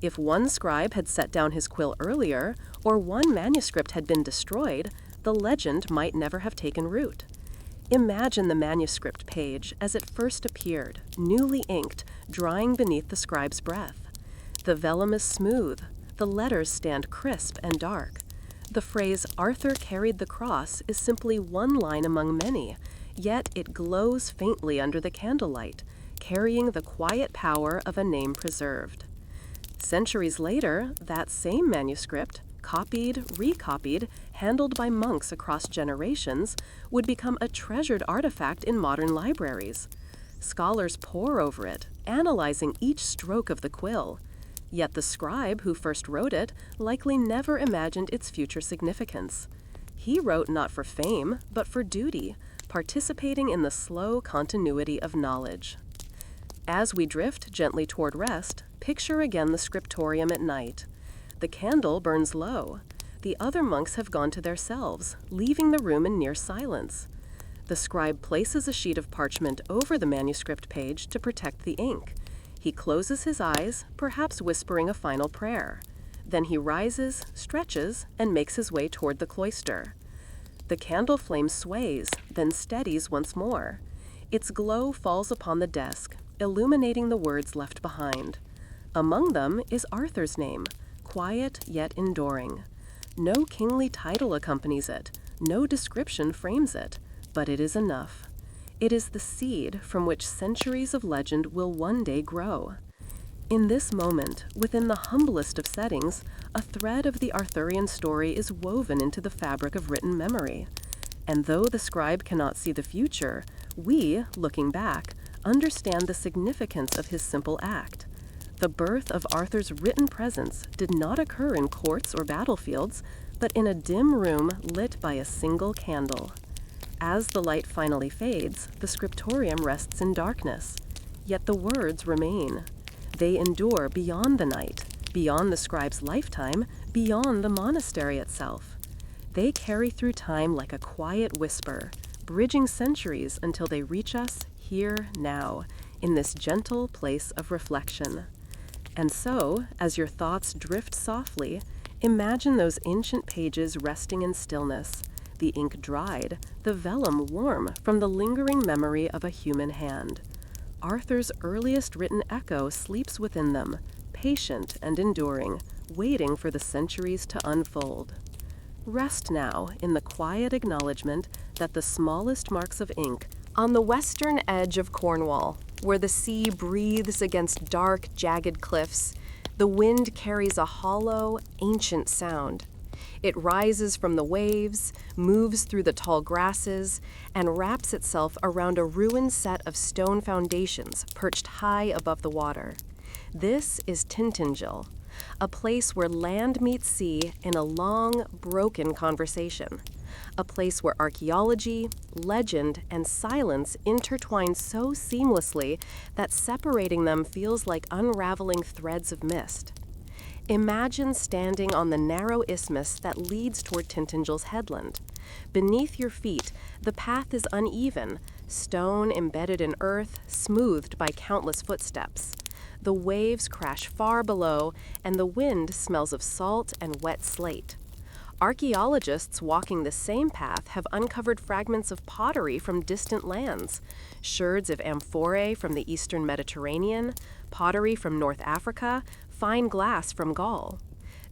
If one scribe had set down his quill earlier, or one manuscript had been destroyed, the legend might never have taken root. Imagine the manuscript page as it first appeared, newly inked, drying beneath the scribe's breath. The vellum is smooth. The letters stand crisp and dark. The phrase, "Arthur carried the cross," is simply one line among many, yet it glows faintly under the candlelight, carrying the quiet power of a name preserved. Centuries later, that same manuscript, copied, recopied, handled by monks across generations, would become a treasured artifact in modern libraries. Scholars pore over it, analyzing each stroke of the quill. Yet the scribe who first wrote it likely never imagined its future significance. He wrote not for fame, but for duty, participating in the slow continuity of knowledge. As we drift gently toward rest, picture again the scriptorium at night. The candle burns low. The other monks have gone to their cells, leaving the room in near silence. The scribe places a sheet of parchment over the manuscript page to protect the ink. He closes his eyes, perhaps whispering a final prayer. Then he rises, stretches, and makes his way toward the cloister. The candle flame sways, then steadies once more. Its glow falls upon the desk, illuminating the words left behind. Among them is Arthur's name, quiet yet enduring. No kingly title accompanies it, no description frames it, but it is enough. It is the seed from which centuries of legend will one day grow. In this moment, within the humblest of settings, a thread of the Arthurian story is woven into the fabric of written memory. And though the scribe cannot see the future, we, looking back, understand the significance of his simple act. The birth of Arthur's written presence did not occur in courts or battlefields, but in a dim room lit by a single candle. As the light finally fades, the scriptorium rests in darkness. Yet the words remain. They endure beyond the night, beyond the scribe's lifetime, beyond the monastery itself. They carry through time like a quiet whisper, bridging centuries until they reach us here, now, in this gentle place of reflection. And so, as your thoughts drift softly, imagine those ancient pages resting in stillness, the ink dried, the vellum warm from the lingering memory of a human hand. Arthur's earliest written echo sleeps within them, patient and enduring, waiting for the centuries to unfold. Rest now in the quiet acknowledgement that the smallest marks of ink on the western edge of Cornwall, where the sea breathes against dark, jagged cliffs, the wind carries a hollow, ancient sound. It rises from the waves, moves through the tall grasses, and wraps itself around a ruined set of stone foundations perched high above the water. This is Tintagel, a place where land meets sea in a long, broken conversation. A place where archaeology, legend, and silence intertwine so seamlessly that separating them feels like unraveling threads of mist. Imagine standing on the narrow isthmus that leads toward Tintagel's headland. Beneath your feet, the path is uneven, stone embedded in earth, smoothed by countless footsteps. The waves crash far below, and the wind smells of salt and wet slate. Archaeologists walking the same path have uncovered fragments of pottery from distant lands, sherds of amphorae from the eastern Mediterranean, pottery from North Africa, fine glass from Gaul.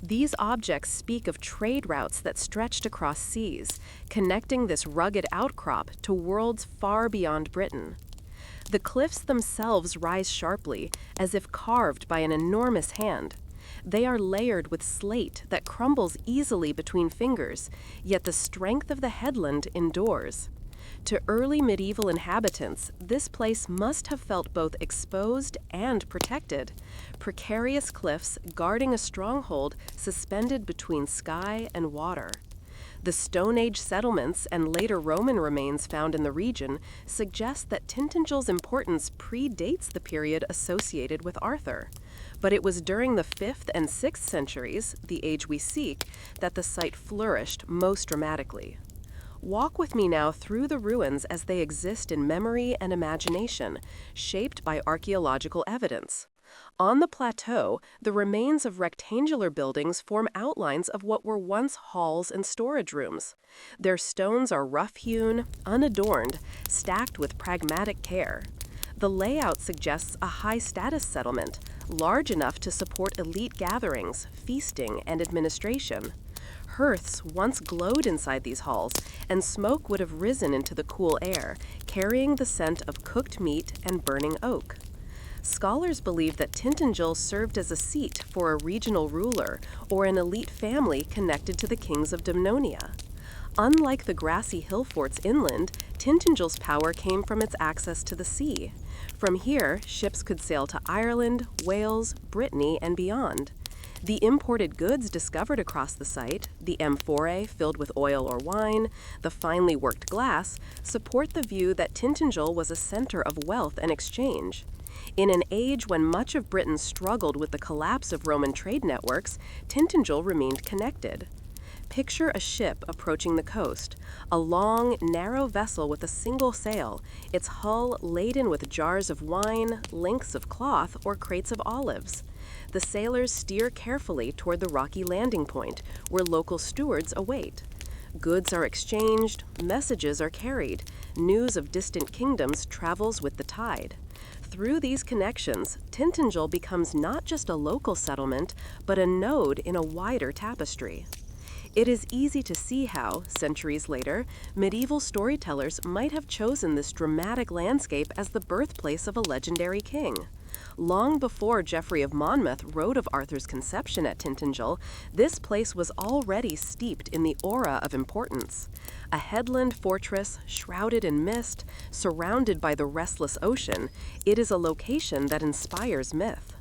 These objects speak of trade routes that stretched across seas, connecting this rugged outcrop to worlds far beyond Britain. The cliffs themselves rise sharply, as if carved by an enormous hand. They are layered with slate that crumbles easily between fingers, yet the strength of the headland endures. To early medieval inhabitants, this place must have felt both exposed and protected, precarious cliffs guarding a stronghold suspended between sky and water. The Stone Age settlements and later Roman remains found in the region suggest that Tintingel's importance predates the period associated with Arthur. But it was during the 5th and 6th centuries, the age we seek, that the site flourished most dramatically. Walk with me now through the ruins as they exist in memory and imagination, shaped by archaeological evidence. On the plateau, the remains of rectangular buildings form outlines of what were once halls and storage rooms. Their stones are rough-hewn, unadorned, stacked with pragmatic care. The layout suggests a high-status settlement, large enough to support elite gatherings, feasting, and administration. Hearths once glowed inside these halls, and smoke would have risen into the cool air, carrying the scent of cooked meat and burning oak. Scholars believe that Tintingel served as a seat for a regional ruler or an elite family connected to the kings of Dumnonia. Unlike the grassy hill forts inland, Tintingel's power came from its access to the sea. From here, ships could sail to Ireland, Wales, Brittany, and beyond. The imported goods discovered across the site, the amphorae filled with oil or wine, the finely worked glass, support the view that Tintingel was a center of wealth and exchange. In an age when much of Britain struggled with the collapse of Roman trade networks, Tintingel remained connected. Picture a ship approaching the coast, a long, narrow vessel with a single sail, its hull laden with jars of wine, lengths of cloth, or crates of olives. The sailors steer carefully toward the rocky landing point, where local stewards await. Goods are exchanged, messages are carried, news of distant kingdoms travels with the tide. Through these connections, Tintingel becomes not just a local settlement, but a node in a wider tapestry. It is easy to see how, centuries later, medieval storytellers might have chosen this dramatic landscape as the birthplace of a legendary king. Long before Geoffrey of Monmouth wrote of Arthur's conception at Tintingel, this place was already steeped in the aura of importance. A headland fortress, shrouded in mist, surrounded by the restless ocean, it is a location that inspires myth.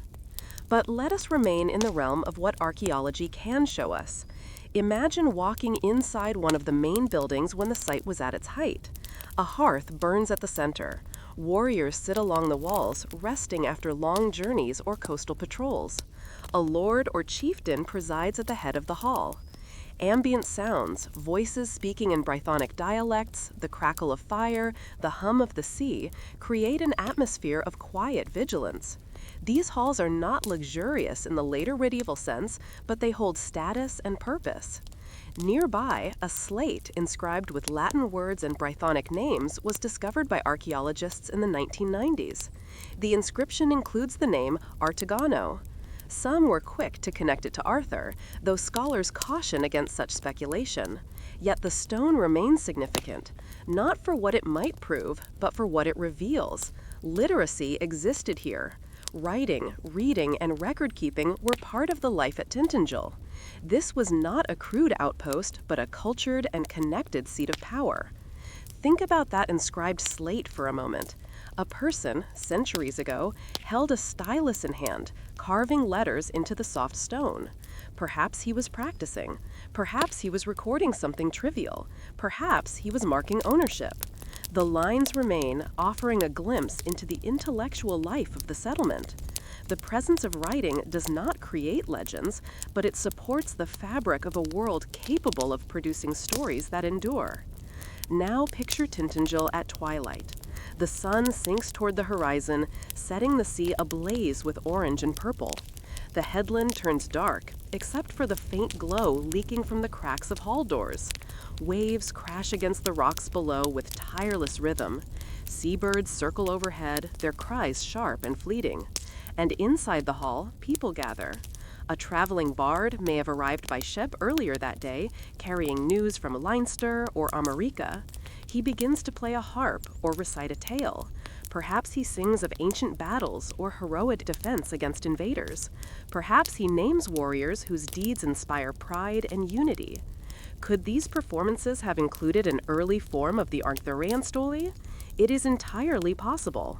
But let us remain in the realm of what archaeology can show us. Imagine walking inside one of the main buildings when the site was at its height. A hearth burns at the center. Warriors sit along the walls, resting after long journeys or coastal patrols. A lord or chieftain presides at the head of the hall. Ambient sounds, voices speaking in Brythonic dialects, the crackle of fire, the hum of the sea, create an atmosphere of quiet vigilance. These halls are not luxurious in the later medieval sense, but they hold status and purpose. Nearby, a slate inscribed with Latin words and Brythonic names was discovered by archaeologists in the 1990s. The inscription includes the name Artigano. Some were quick to connect it to Arthur, though scholars caution against such speculation. Yet the stone remains significant, not for what it might prove, but for what it reveals. Literacy existed here. Writing, reading, and record-keeping were part of the life at Tintingel. This was not a crude outpost, but a cultured and connected seat of power. Think about that inscribed slate for a moment. A person, centuries ago, held a stylus in hand, carving letters into the soft stone. Perhaps he was practicing. Perhaps he was recording something trivial. Perhaps he was marking ownership. The lines remain, offering a glimpse into the intellectual life of the settlement. The presence of writing does not create legends, but it supports the fabric of a world capable of producing stories that endure. Now picture Tintingel at twilight. The sun sinks toward the horizon, setting the sea ablaze with orange and purple. The headland turns dark, except for the faint glow leaking from the cracks of hall doors. Waves crash against the rocks below with tireless rhythm. Seabirds circle overhead, their cries sharp and fleeting. And inside the hall, people gather. A traveling bard may have arrived by ship earlier that day, carrying news from Leinster or America. He begins to play a harp or recite a tale. Perhaps he sings of ancient battles or heroic defense against invaders. Perhaps he names warriors whose deeds inspire pride and unity. Could these performances have included an early form of the Arthurian story? It is entirely possible.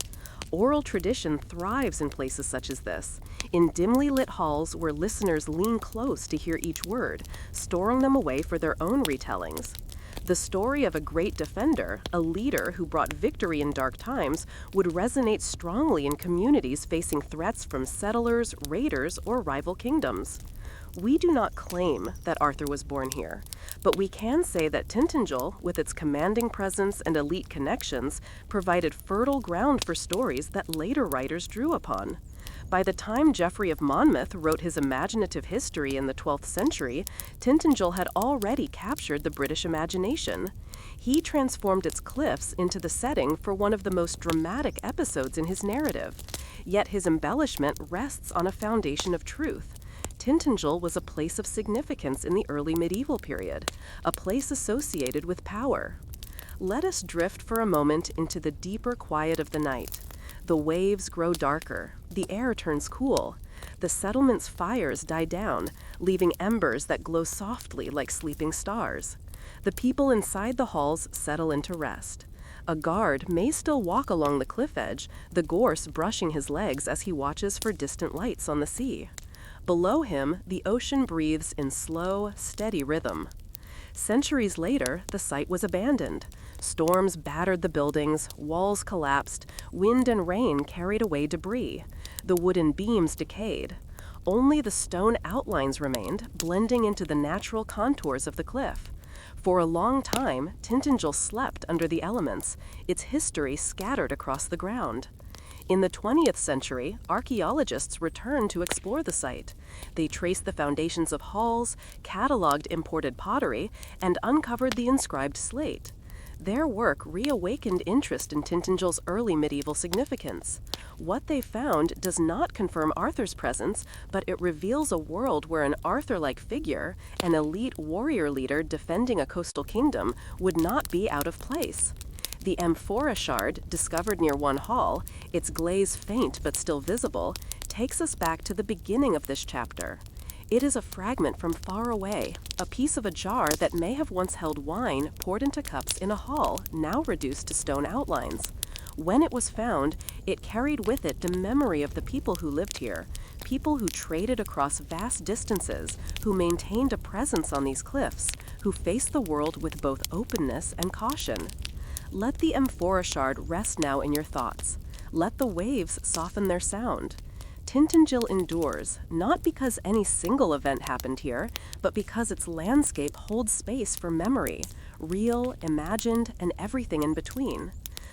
Oral tradition thrives in places such as this, in dimly lit halls where listeners lean close to hear each word, storing them away for their own retellings. The story of a great defender, a leader who brought victory in dark times, would resonate strongly in communities facing threats from settlers, raiders, or rival kingdoms. We do not claim that Arthur was born here, but we can say that Tintagel, with its commanding presence and elite connections, provided fertile ground for stories that later writers drew upon. By the time Geoffrey of Monmouth wrote his imaginative history in the 12th century, Tintagel had already captured the British imagination. He transformed its cliffs into the setting for one of the most dramatic episodes in his narrative. Yet his embellishment rests on a foundation of truth. Tintagel was a place of significance in the early medieval period, a place associated with power. Let us drift for a moment into the deeper quiet of the night. The waves grow darker, the air turns cool. The settlement's fires die down, leaving embers that glow softly like sleeping stars. The people inside the halls settle into rest. A guard may still walk along the cliff edge, the gorse brushing his legs as he watches for distant lights on the sea. Below him, the ocean breathes in slow, steady rhythm. Centuries later, the site was abandoned. Storms battered the buildings, walls collapsed, wind and rain carried away debris. The wooden beams decayed. Only the stone outlines remained, blending into the natural contours of the cliff. For a long time, Tintagel slept under the elements, its history scattered across the ground. In the 20th century, archaeologists returned to explore the site. They traced the foundations of halls, cataloged imported pottery, and uncovered the inscribed slate. Their work reawakened interest in Tintagel's early medieval significance. What they found does not confirm Arthur's presence, but it reveals a world where an Arthur-like figure, an elite warrior leader defending a coastal kingdom, would not be out of place. The amphora shard, discovered near one hall, its glaze faint but still visible, takes us back to the beginning of this chapter. It is a fragment from far away, a piece of a jar that may have once held wine poured into cups in a hall, now reduced to stone outlines. When it was found, it carried with it the memory of the people who lived here, people who traded across vast distances, who maintained a presence on these cliffs, who faced the world with both openness and caution. Let the amphora shard rest now in your thoughts. Let the waves soften their sound. Tintagel endures, not because any single event happened here, but because its landscape holds space for memory, real, imagined, and everything in between.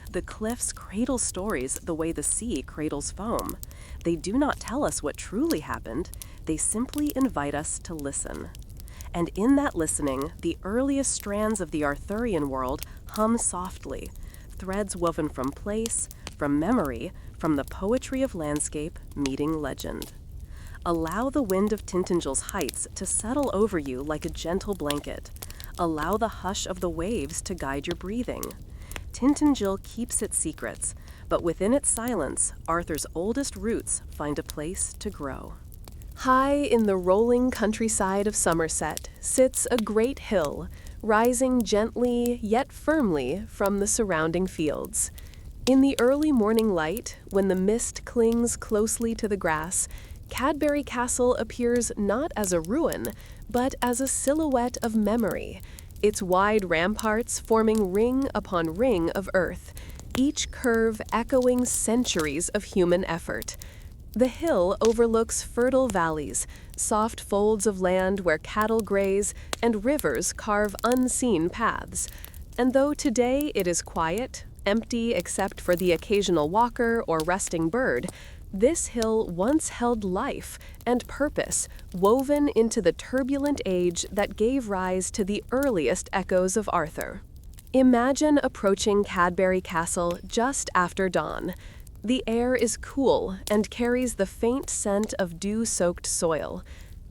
The cliffs cradle stories the way the sea cradles foam. They do not tell us what truly happened, they simply invite us to listen. And in that listening, the earliest strands of the Arthurian world hum softly, threads woven from place, from memory, from the poetry of landscape meeting legend. Allow the wind of Tintagel's heights to settle over you like a gentle blanket. Allow the hush of the waves to guide your breathing. Tintagel keeps its secrets, but within its silence, Arthur's oldest roots find a place to grow. High in the rolling countryside of Somerset sits a great hill, rising gently yet firmly from the surrounding fields. In the early morning light, when the mist clings closely to the grass, Cadbury Castle appears not as a ruin, but as a silhouette of memory, its wide ramparts forming ring upon ring of earth, each curve echoing centuries of human effort. The hill overlooks fertile valleys, soft folds of land where cattle graze, and rivers carve unseen paths. And though today it is quiet, empty except for the occasional walker or resting bird, This hill once held life and purpose woven into the turbulent age that gave rise to the earliest echoes of Arthur. Imagine approaching Cadbury Castle just after dawn. The air is cool and carries the faint scent of dew-soaked soil.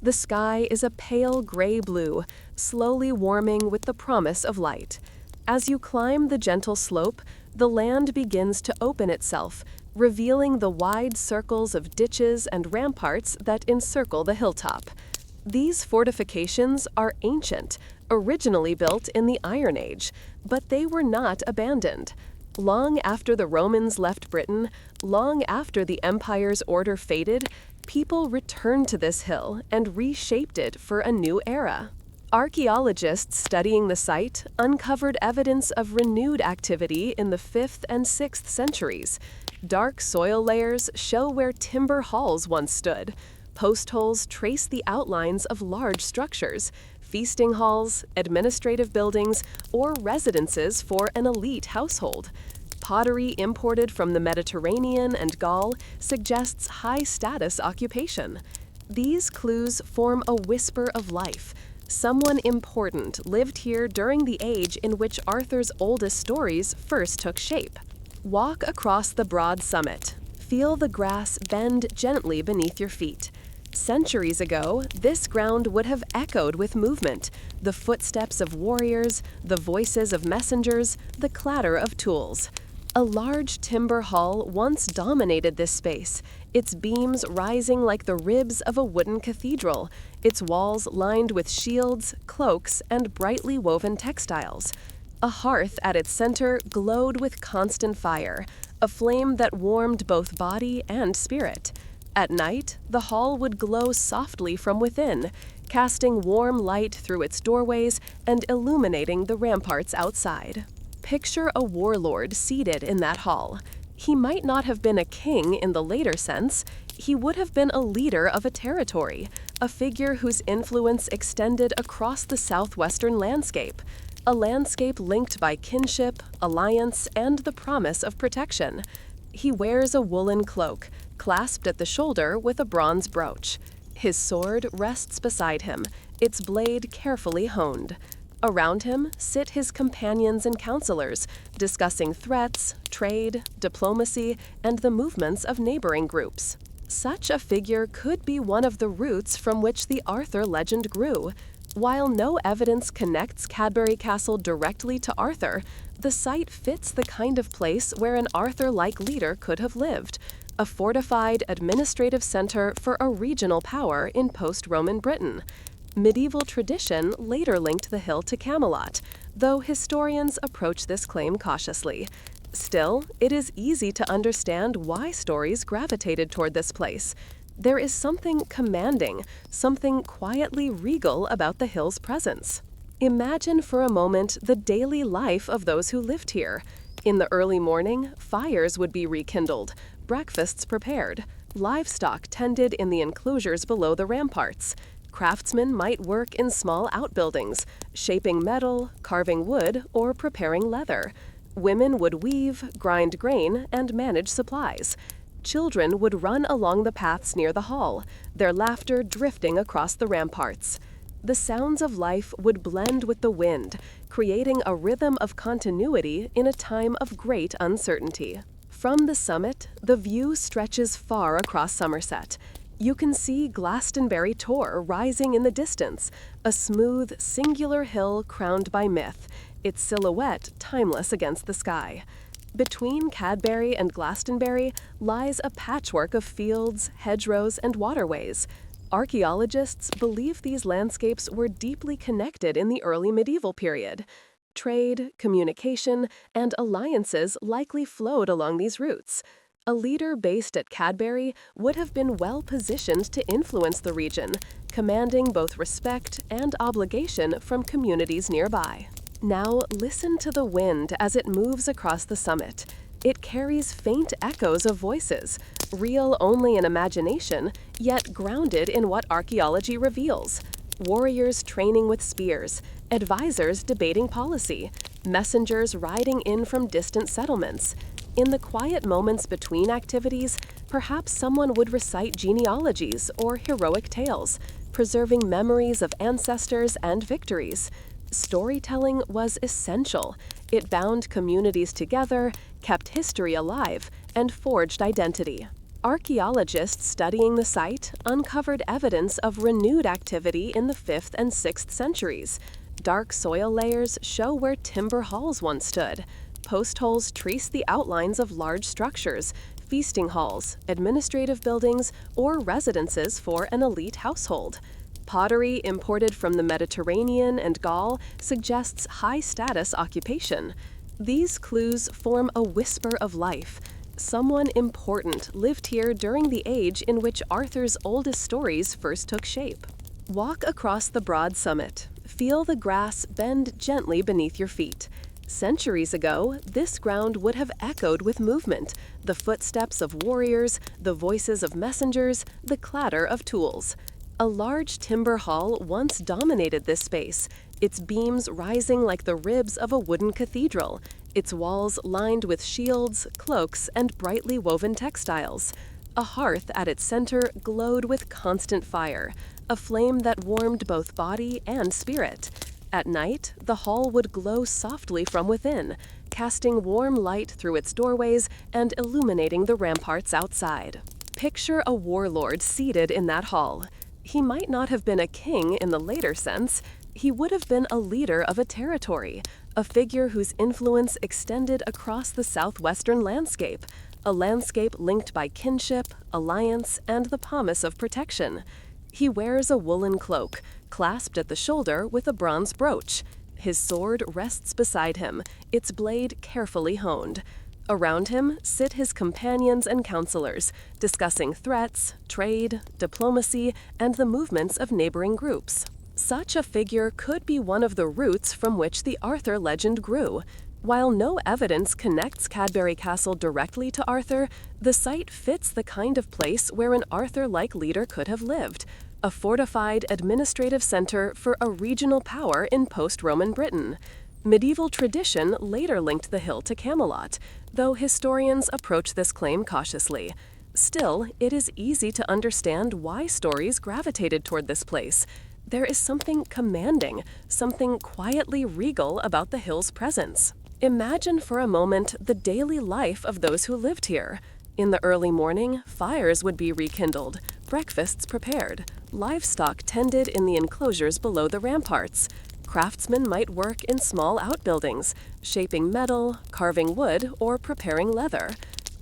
The sky is a pale gray-blue, slowly warming with the promise of light. As you climb the gentle slope, the land begins to open itself, revealing the wide circles of ditches and ramparts that encircle the hilltop. These fortifications are ancient, originally built in the Iron Age, but they were not abandoned. Long after the Romans left Britain, long after the empire's order faded, people returned to this hill and reshaped it for a new era. Archaeologists studying the site uncovered evidence of renewed activity in the 5th and 6th centuries. Dark soil layers show where timber halls once stood. Post holes trace the outlines of large structures, feasting halls, administrative buildings, or residences for an elite household. Pottery imported from the Mediterranean and Gaul suggests high-status occupation. These clues form a whisper of life. Someone important lived here during the age in which Arthur's oldest stories first took shape. Walk across the broad summit. Feel the grass bend gently beneath your feet. Centuries ago, this ground would have echoed with movement, the footsteps of warriors, the voices of messengers, the clatter of tools. A large timber hall once dominated this space, its beams rising like the ribs of a wooden cathedral, its walls lined with shields, cloaks, and brightly woven textiles. A hearth at its center glowed with constant fire, a flame that warmed both body and spirit. At night, the hall would glow softly from within, casting warm light through its doorways and illuminating the ramparts outside. Picture a warlord seated in that hall. He might not have been a king in the later sense. He would have been a leader of a territory, a figure whose influence extended across the southwestern landscape, a landscape linked by kinship, alliance, and the promise of protection. He wears a woolen cloak, clasped at the shoulder with a bronze brooch. His sword rests beside him, its blade carefully honed. Around him sit his companions and counselors, discussing threats, trade, diplomacy, and the movements of neighboring groups. Such a figure could be one of the roots from which the Arthur legend grew. While no evidence connects Cadbury Castle directly to Arthur, the site fits the kind of place where an Arthur-like leader could have lived, a fortified administrative center for a regional power in post-Roman Britain. Medieval tradition later linked the hill to Camelot, though historians approach this claim cautiously. Still, it is easy to understand why stories gravitated toward this place. There is something commanding, something quietly regal about the hill's presence. Imagine for a moment the daily life of those who lived here. In the early morning, fires would be rekindled, breakfasts prepared, livestock tended in the enclosures below the ramparts. Craftsmen might work in small outbuildings, shaping metal, carving wood, or preparing leather. Women would weave, grind grain, and manage supplies. Children would run along the paths near the hall, their laughter drifting across the ramparts. The sounds of life would blend with the wind, creating a rhythm of continuity in a time of great uncertainty. From the summit, the view stretches far across Somerset. You can see Glastonbury Tor rising in the distance, a smooth, singular hill crowned by myth, its silhouette timeless against the sky. Between Cadbury and Glastonbury lies a patchwork of fields, hedgerows, and waterways. Archaeologists believe these landscapes were deeply connected in the early medieval period. Trade, communication, and alliances likely flowed along these routes. A leader based at Cadbury would have been well positioned to influence the region, commanding both respect and obligation from communities nearby. Now listen to the wind as it moves across the summit. It carries faint echoes of voices, real only in imagination, yet grounded in what archaeology reveals. Warriors training with spears, advisors debating policy, messengers riding in from distant settlements. In the quiet moments between activities, perhaps someone would recite genealogies or heroic tales, preserving memories of ancestors and victories. Storytelling was essential. It bound communities together, kept history alive, and forged identity. Archaeologists studying the site uncovered evidence of renewed activity in the 5th and 6th centuries. Dark soil layers show where timber halls once stood. Post holes trace the outlines of large structures, feasting halls, administrative buildings, or residences for an elite household. Pottery imported from the Mediterranean and Gaul suggests high-status occupation. These clues form a whisper of life. Someone important lived here during the age in which Arthur's oldest stories first took shape. Walk across the broad summit. Feel the grass bend gently beneath your feet. Centuries ago, this ground would have echoed with movement, the footsteps of warriors, the voices of messengers, the clatter of tools. A large timber hall once dominated this space, its beams rising like the ribs of a wooden cathedral, its walls lined with shields, cloaks, and brightly woven textiles. A hearth at its center glowed with constant fire, a flame that warmed both body and spirit. At night, the hall would glow softly from within, casting warm light through its doorways and illuminating the ramparts outside. Picture a warlord seated in that hall. He might not have been a king in the later sense. He would have been a leader of a territory, a figure whose influence extended across the southwestern landscape, a landscape linked by kinship, alliance, and the promise of protection. He wears a woolen cloak, clasped at the shoulder with a bronze brooch. His sword rests beside him, its blade carefully honed. Around him sit his companions and counselors, discussing threats, trade, diplomacy, and the movements of neighboring groups. Such a figure could be one of the roots from which the Arthur legend grew. While no evidence connects Cadbury Castle directly to Arthur, the site fits the kind of place where an Arthur-like leader could have lived, a fortified administrative center for a regional power in post-Roman Britain. Medieval tradition later linked the hill to Camelot, though historians approach this claim cautiously. Still, it is easy to understand why stories gravitated toward this place. There is something commanding, something quietly regal about the hill's presence. Imagine for a moment the daily life of those who lived here. In the early morning, fires would be rekindled, breakfasts prepared, livestock tended in the enclosures below the ramparts. Craftsmen might work in small outbuildings, shaping metal, carving wood, or preparing leather.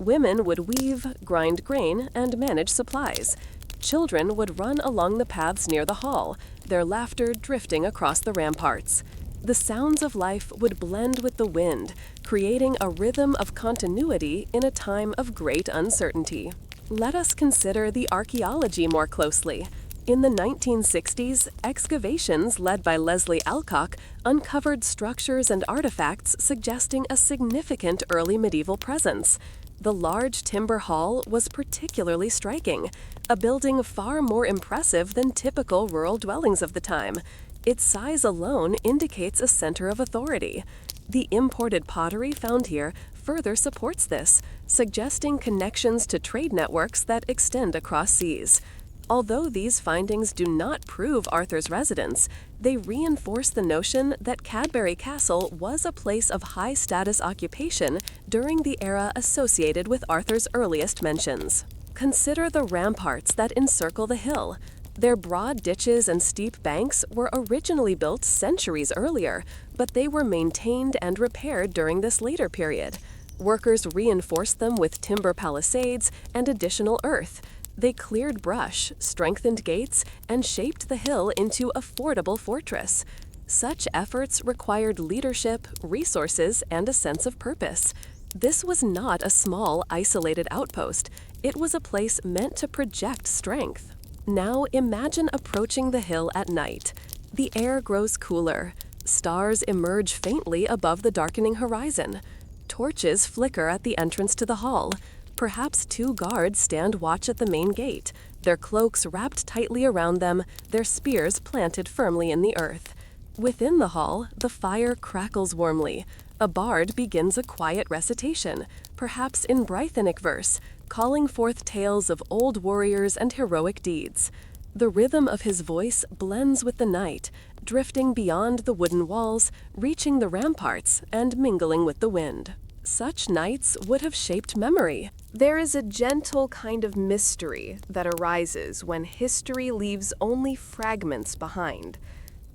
Women would weave, grind grain, and manage supplies. Children would run along the paths near the hall, their laughter drifting across the ramparts. The sounds of life would blend with the wind, creating a rhythm of continuity in a time of great uncertainty. Let us consider the archaeology more closely. In the 1960s, excavations led by Leslie Alcock uncovered structures and artifacts suggesting a significant early medieval presence. The large timber hall was particularly striking, a building far more impressive than typical rural dwellings of the time. Its size alone indicates a center of authority. The imported pottery found here further supports this, suggesting connections to trade networks that extend across seas. Although these findings do not prove Arthur's residence, they reinforce the notion that Cadbury Castle was a place of high-status occupation during the era associated with Arthur's earliest mentions. Consider the ramparts that encircle the hill. Their broad ditches and steep banks were originally built centuries earlier, but they were maintained and repaired during this later period. Workers reinforced them with timber palisades and additional earth. They cleared brush, strengthened gates, and shaped the hill into a fordable fortress. Such efforts required leadership, resources, and a sense of purpose. This was not a small, isolated outpost. It was a place meant to project strength. Now imagine approaching the hill at night. The air grows cooler. Stars emerge faintly above the darkening horizon. Torches flicker at the entrance to the hall. Perhaps 2 guards stand watch at the main gate, their cloaks wrapped tightly around them, their spears planted firmly in the earth. Within the hall, the fire crackles warmly. A bard begins a quiet recitation. perhaps in Brythonic verse, calling forth tales of old warriors and heroic deeds. The rhythm of his voice blends with the night, drifting beyond the wooden walls, reaching the ramparts, and mingling with the wind. Such nights would have shaped memory. There is a gentle kind of mystery that arises when history leaves only fragments behind.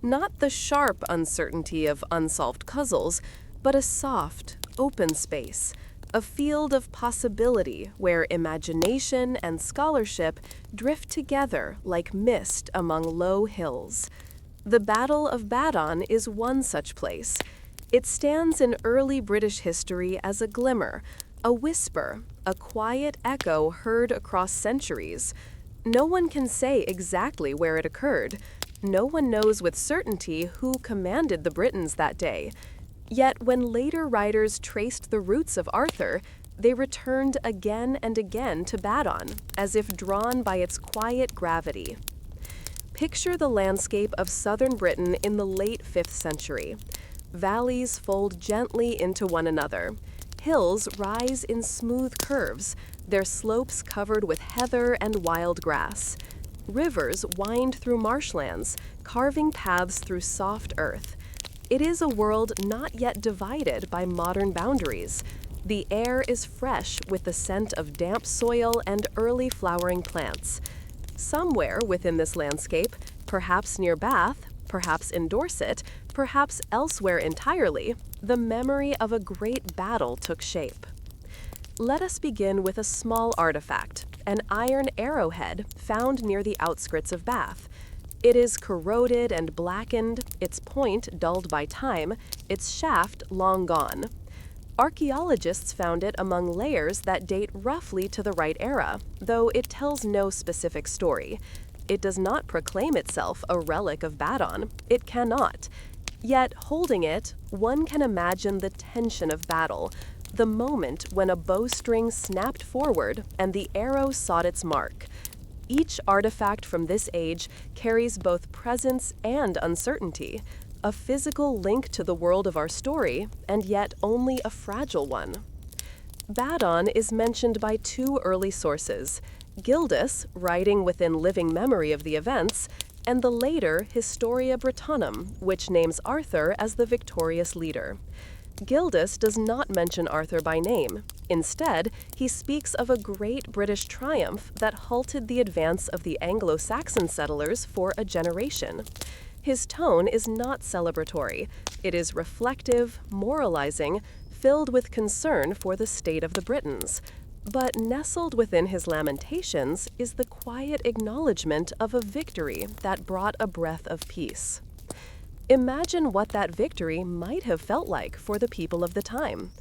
Not the sharp uncertainty of unsolved puzzles, but a soft, open space, a field of possibility where imagination and scholarship drift together like mist among low hills. The Battle of Badon is one such place. It stands in early British history as a glimmer, a whisper, a quiet echo heard across centuries. No one can say exactly where it occurred. No one knows with certainty who commanded the Britons that day. Yet when later writers traced the roots of Arthur, they returned again and again to Badon, as if drawn by its quiet gravity. Picture the landscape of southern Britain in the late 5th century. Valleys fold gently into one another. Hills rise in smooth curves, their slopes covered with heather and wild grass. Rivers wind through marshlands, carving paths through soft earth. It is a world not yet divided by modern boundaries. The air is fresh with the scent of damp soil and early flowering plants. Somewhere within this landscape, perhaps near Bath, perhaps in Dorset, perhaps elsewhere entirely, the memory of a great battle took shape. Let us begin with a small artifact, an iron arrowhead found near the outskirts of Bath. It is corroded and blackened, its point dulled by time, its shaft long gone. Archaeologists found it among layers that date roughly to the right era, though it tells no specific story. It does not proclaim itself a relic of Badon. It cannot. Yet, holding it, one can imagine the tension of battle, the moment when a bowstring snapped forward and the arrow sought its mark. Each artifact from this age carries both presence and uncertainty, a physical link to the world of our story, and yet only a fragile one. Badon is mentioned by two early sources, Gildas, writing within living memory of the events, and the later Historia Britonum, which names Arthur as the victorious leader. Gildas does not mention Arthur by name. Instead, he speaks of a great British triumph that halted the advance of the Anglo-Saxon settlers for a generation. His tone is not celebratory. It is reflective, moralizing, filled with concern for the state of the Britons. But nestled within his lamentations is the quiet acknowledgement of a victory that brought a breath of peace. Imagine what that victory might have felt like for the people of the time.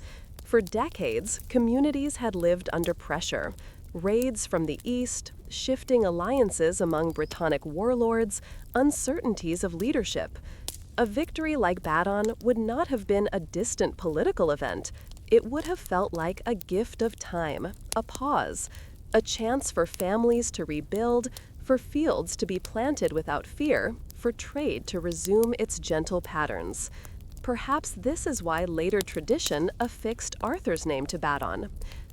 For decades, communities had lived under pressure, raids from the east, shifting alliances among Brittonic warlords, uncertainties of leadership. A victory like Badon would not have been a distant political event. It would have felt like a gift of time, a pause, a chance for families to rebuild, for fields to be planted without fear, for trade to resume its gentle patterns. Perhaps this is why later tradition affixed Arthur's name to Badon.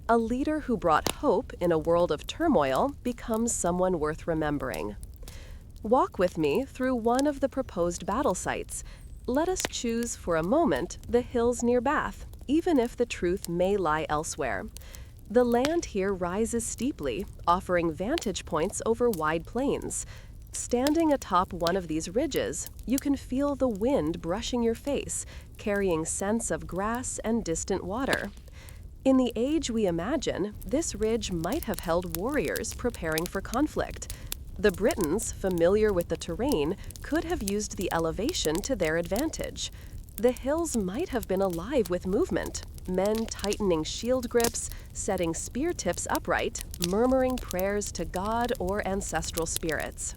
A leader who brought hope in a world of turmoil becomes someone worth remembering. Walk with me through one of the proposed battle sites. Let us choose for a moment the hills near Bath, even if the truth may lie elsewhere. The land here rises steeply, offering vantage points over wide plains. Standing atop one of these ridges, you can feel the wind brushing your face, carrying scents of grass and distant water. In the age we imagine, this ridge might have held warriors preparing for conflict. The Britons, familiar with the terrain, could have used the elevation to their advantage. The hills might have been alive with movement, men tightening shield grips, setting spear tips upright, murmuring prayers to God or ancestral spirits.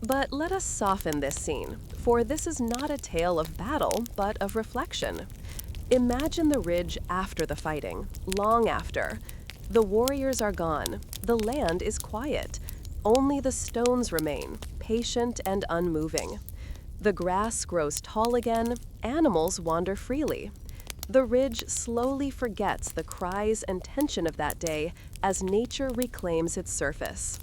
But let us soften this scene, for this is not a tale of battle, but of reflection. Imagine the ridge after the fighting, long after. The warriors are gone, the land is quiet. Only the stones remain, patient and unmoving. The grass grows tall again, animals wander freely. The ridge slowly forgets the cries and tension of that day as nature reclaims its surface.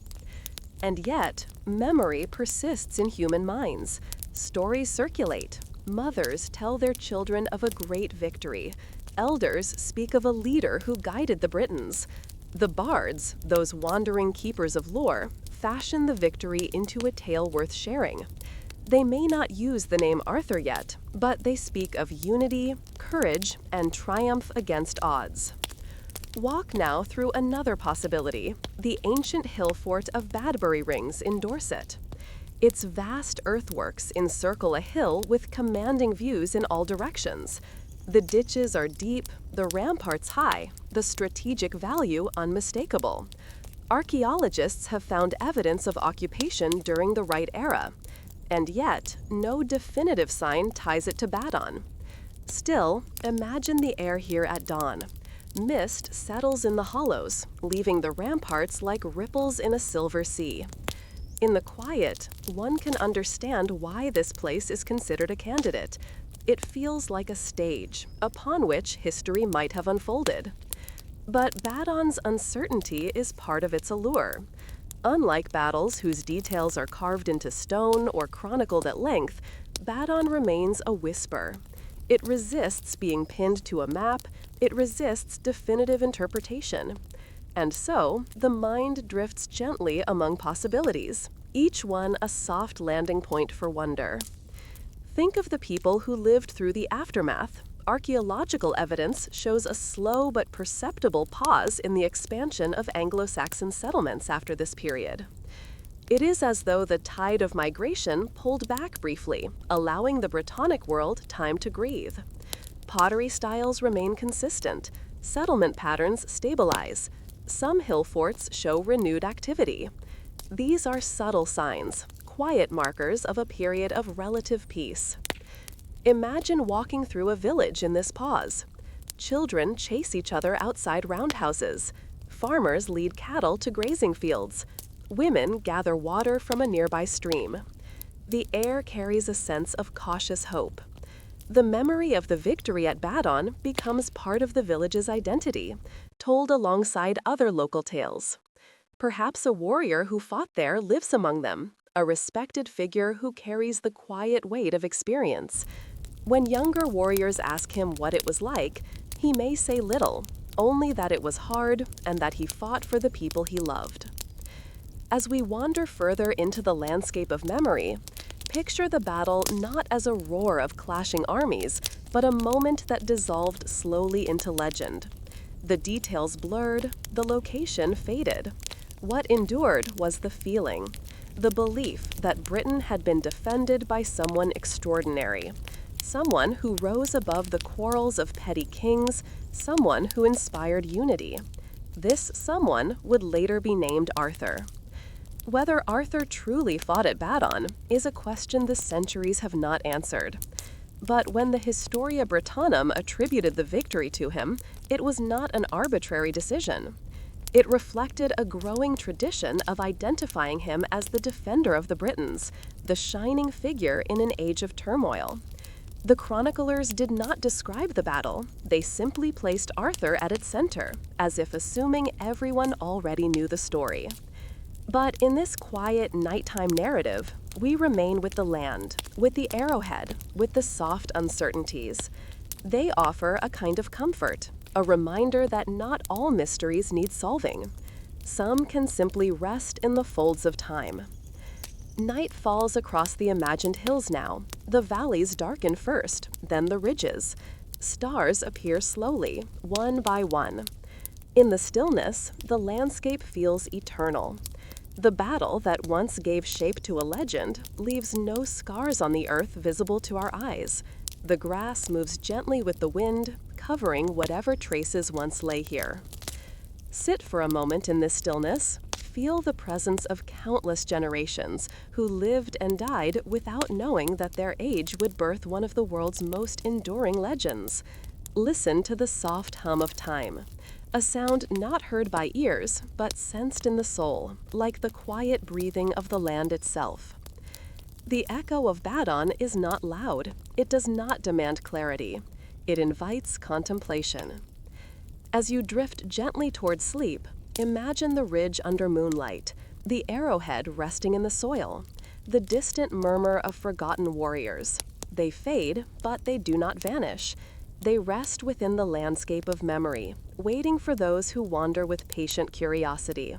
And yet, memory persists in human minds. Stories circulate. Mothers tell their children of a great victory. Elders speak of a leader who guided the Britons. The bards, those wandering keepers of lore, fashion the victory into a tale worth sharing. They may not use the name Arthur yet, but they speak of unity, courage, and triumph against odds. Walk now through another possibility, the ancient hill fort of Badbury Rings in Dorset. Its vast earthworks encircle a hill with commanding views in all directions. The ditches are deep, the ramparts high, the strategic value unmistakable. Archaeologists have found evidence of occupation during the right era, and yet no definitive sign ties it to Badon. Still, imagine the air here at dawn. Mist settles in the hollows, leaving the ramparts like ripples in a silver sea. In the quiet, one can understand why this place is considered a candidate. It feels like a stage, upon which history might have unfolded. But Badon's uncertainty is part of its allure. Unlike battles whose details are carved into stone or chronicled at length, Badon remains a whisper. It resists being pinned to a map, it resists definitive interpretation. And so, the mind drifts gently among possibilities, each one a soft landing point for wonder. Think of the people who lived through the aftermath. Archaeological evidence shows a slow but perceptible pause in the expansion of Anglo-Saxon settlements after this period. It is as though the tide of migration pulled back briefly, allowing the Brittonic world time to breathe. Pottery styles remain consistent, settlement patterns stabilize. Some hill forts show renewed activity. These are subtle signs, quiet markers of a period of relative peace. Imagine walking through a village in this pause. Children chase each other outside roundhouses. Farmers lead cattle to grazing fields. Women gather water from a nearby stream. The air carries a sense of cautious hope. The memory of the victory at Badon becomes part of the village's identity, told alongside other local tales. Perhaps a warrior who fought there lives among them, a respected figure who carries the quiet weight of experience. When younger warriors ask him what it was like, he may say little, only that it was hard and that he fought for the people he loved. As we wander further into the landscape of memory, picture the battle not as a roar of clashing armies, but a moment that dissolved slowly into legend. The details blurred, the location faded. What endured was the feeling, the belief that Britain had been defended by someone extraordinary, someone who rose above the quarrels of petty kings, someone who inspired unity. This someone would later be named Arthur. Whether Arthur truly fought at Badon is a question the centuries have not answered. But when the Historia Brittonum attributed the victory to him, it was not an arbitrary decision. It reflected a growing tradition of identifying him as the defender of the Britons, the shining figure in an age of turmoil. The chroniclers did not describe the battle, they simply placed Arthur at its center, as if assuming everyone already knew the story. But in this quiet nighttime narrative, we remain with the land, with the arrowhead, with the soft uncertainties. They offer a kind of comfort, a reminder that not all mysteries need solving. Some can simply rest in the folds of time. Night falls across the imagined hills now. The valleys darken first, then the ridges. Stars appear slowly, one by one. In the stillness, the landscape feels eternal. The battle that once gave shape to a legend leaves no scars on the earth visible to our eyes. The grass moves gently with the wind, covering whatever traces once lay here. Sit for a moment in this stillness. Feel the presence of countless generations who lived and died without knowing that their age would birth one of the world's most enduring legends. Listen to the soft hum of time. A sound not heard by ears, but sensed in the soul, like the quiet breathing of the land itself. The echo of Badon is not loud. It does not demand clarity. It invites contemplation. As you drift gently toward sleep, imagine the ridge under moonlight, the arrowhead resting in the soil, the distant murmur of forgotten warriors. They fade, but they do not vanish. They rest within the landscape of memory, waiting for those who wander with patient curiosity.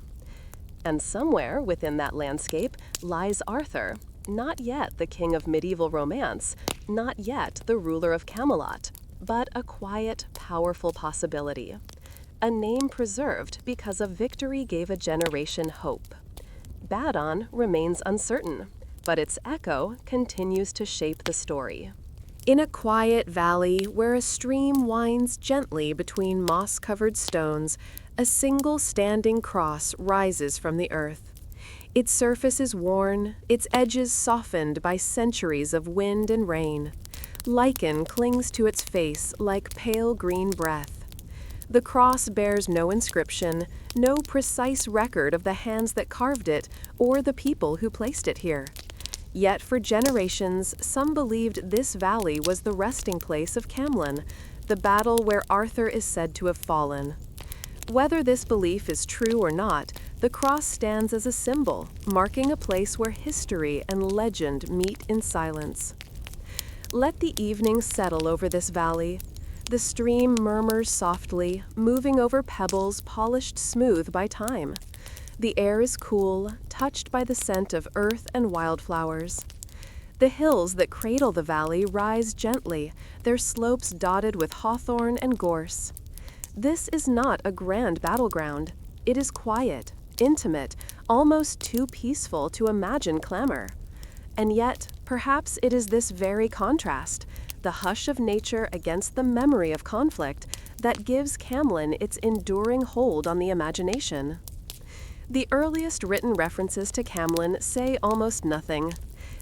And somewhere within that landscape lies Arthur, not yet the king of medieval romance, not yet the ruler of Camelot, but a quiet, powerful possibility. A name preserved because a victory gave a generation hope. Badon remains uncertain, but its echo continues to shape the story. In a quiet valley where a stream winds gently between moss-covered stones, a single standing cross rises from the earth. Its surface is worn, its edges softened by centuries of wind and rain. Lichen clings to its face like pale green breath. The cross bears no inscription, no precise record of the hands that carved it or the people who placed it here. Yet for generations, some believed this valley was the resting place of Camlan, the battle where Arthur is said to have fallen. Whether this belief is true or not, the cross stands as a symbol, marking a place where history and legend meet in silence. Let the evening settle over this valley. The stream murmurs softly, moving over pebbles polished smooth by time. The air is cool, touched by the scent of earth and wildflowers. The hills that cradle the valley rise gently, their slopes dotted with hawthorn and gorse. This is not a grand battleground. It is quiet, intimate, almost too peaceful to imagine clamor. And yet, perhaps it is this very contrast, the hush of nature against the memory of conflict, that gives Camlan its enduring hold on the imagination. The earliest written references to Camlan say almost nothing.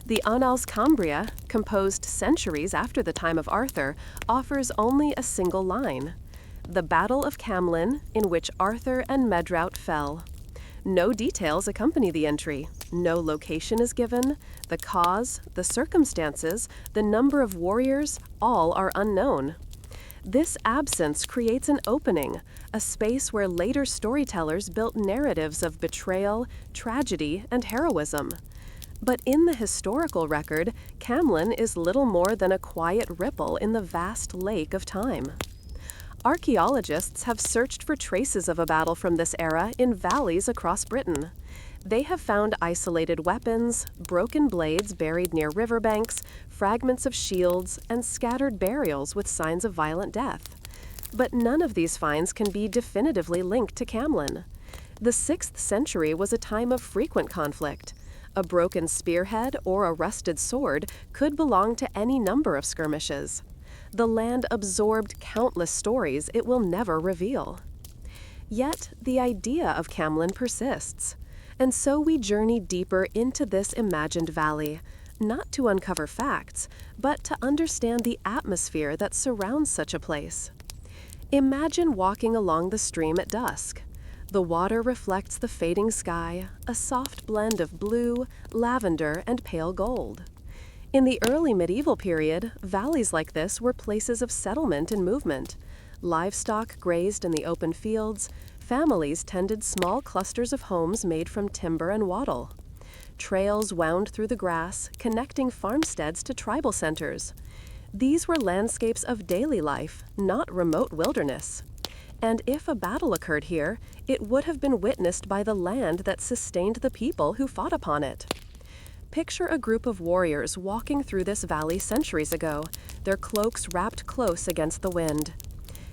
The Annals Cambria, composed centuries after the time of Arthur, offers only a single line: "The Battle of Camlan, in which Arthur and Medrawt fell." No details accompany the entry. No location is given. The cause, the circumstances, the number of warriors, all are unknown. This absence creates an opening, a space where later storytellers built narratives of betrayal, tragedy, and heroism. But in the historical record, Camlan is little more than a quiet ripple in the vast lake of time. Archaeologists have searched for traces of a battle from this era in valleys across Britain. They have found isolated weapons, broken blades buried near riverbanks, fragments of shields, and scattered burials with signs of violent death. But none of these finds can be definitively linked to Camlan. The 6th century was a time of frequent conflict. A broken spearhead or a rusted sword could belong to any number of skirmishes. The land absorbed countless stories it will never reveal. Yet, the idea of Camlan persists. And so we journey deeper into this imagined valley, not to uncover facts, but to understand the atmosphere that surrounds such a place. Imagine walking along the stream at dusk. The water reflects the fading sky, a soft blend of blue, lavender, and pale gold. In the early medieval period, valleys like this were places of settlement and movement. Livestock grazed in the open fields. Families tended small clusters of homes made from timber and wattle. Trails wound through the grass, connecting farmsteads to tribal centers. These were landscapes of daily life, not remote wilderness. And if a battle occurred here, it would have been witnessed by the land that sustained the people who fought upon it. Picture a group of warriors walking through this valley centuries ago, their cloaks wrapped close against the wind.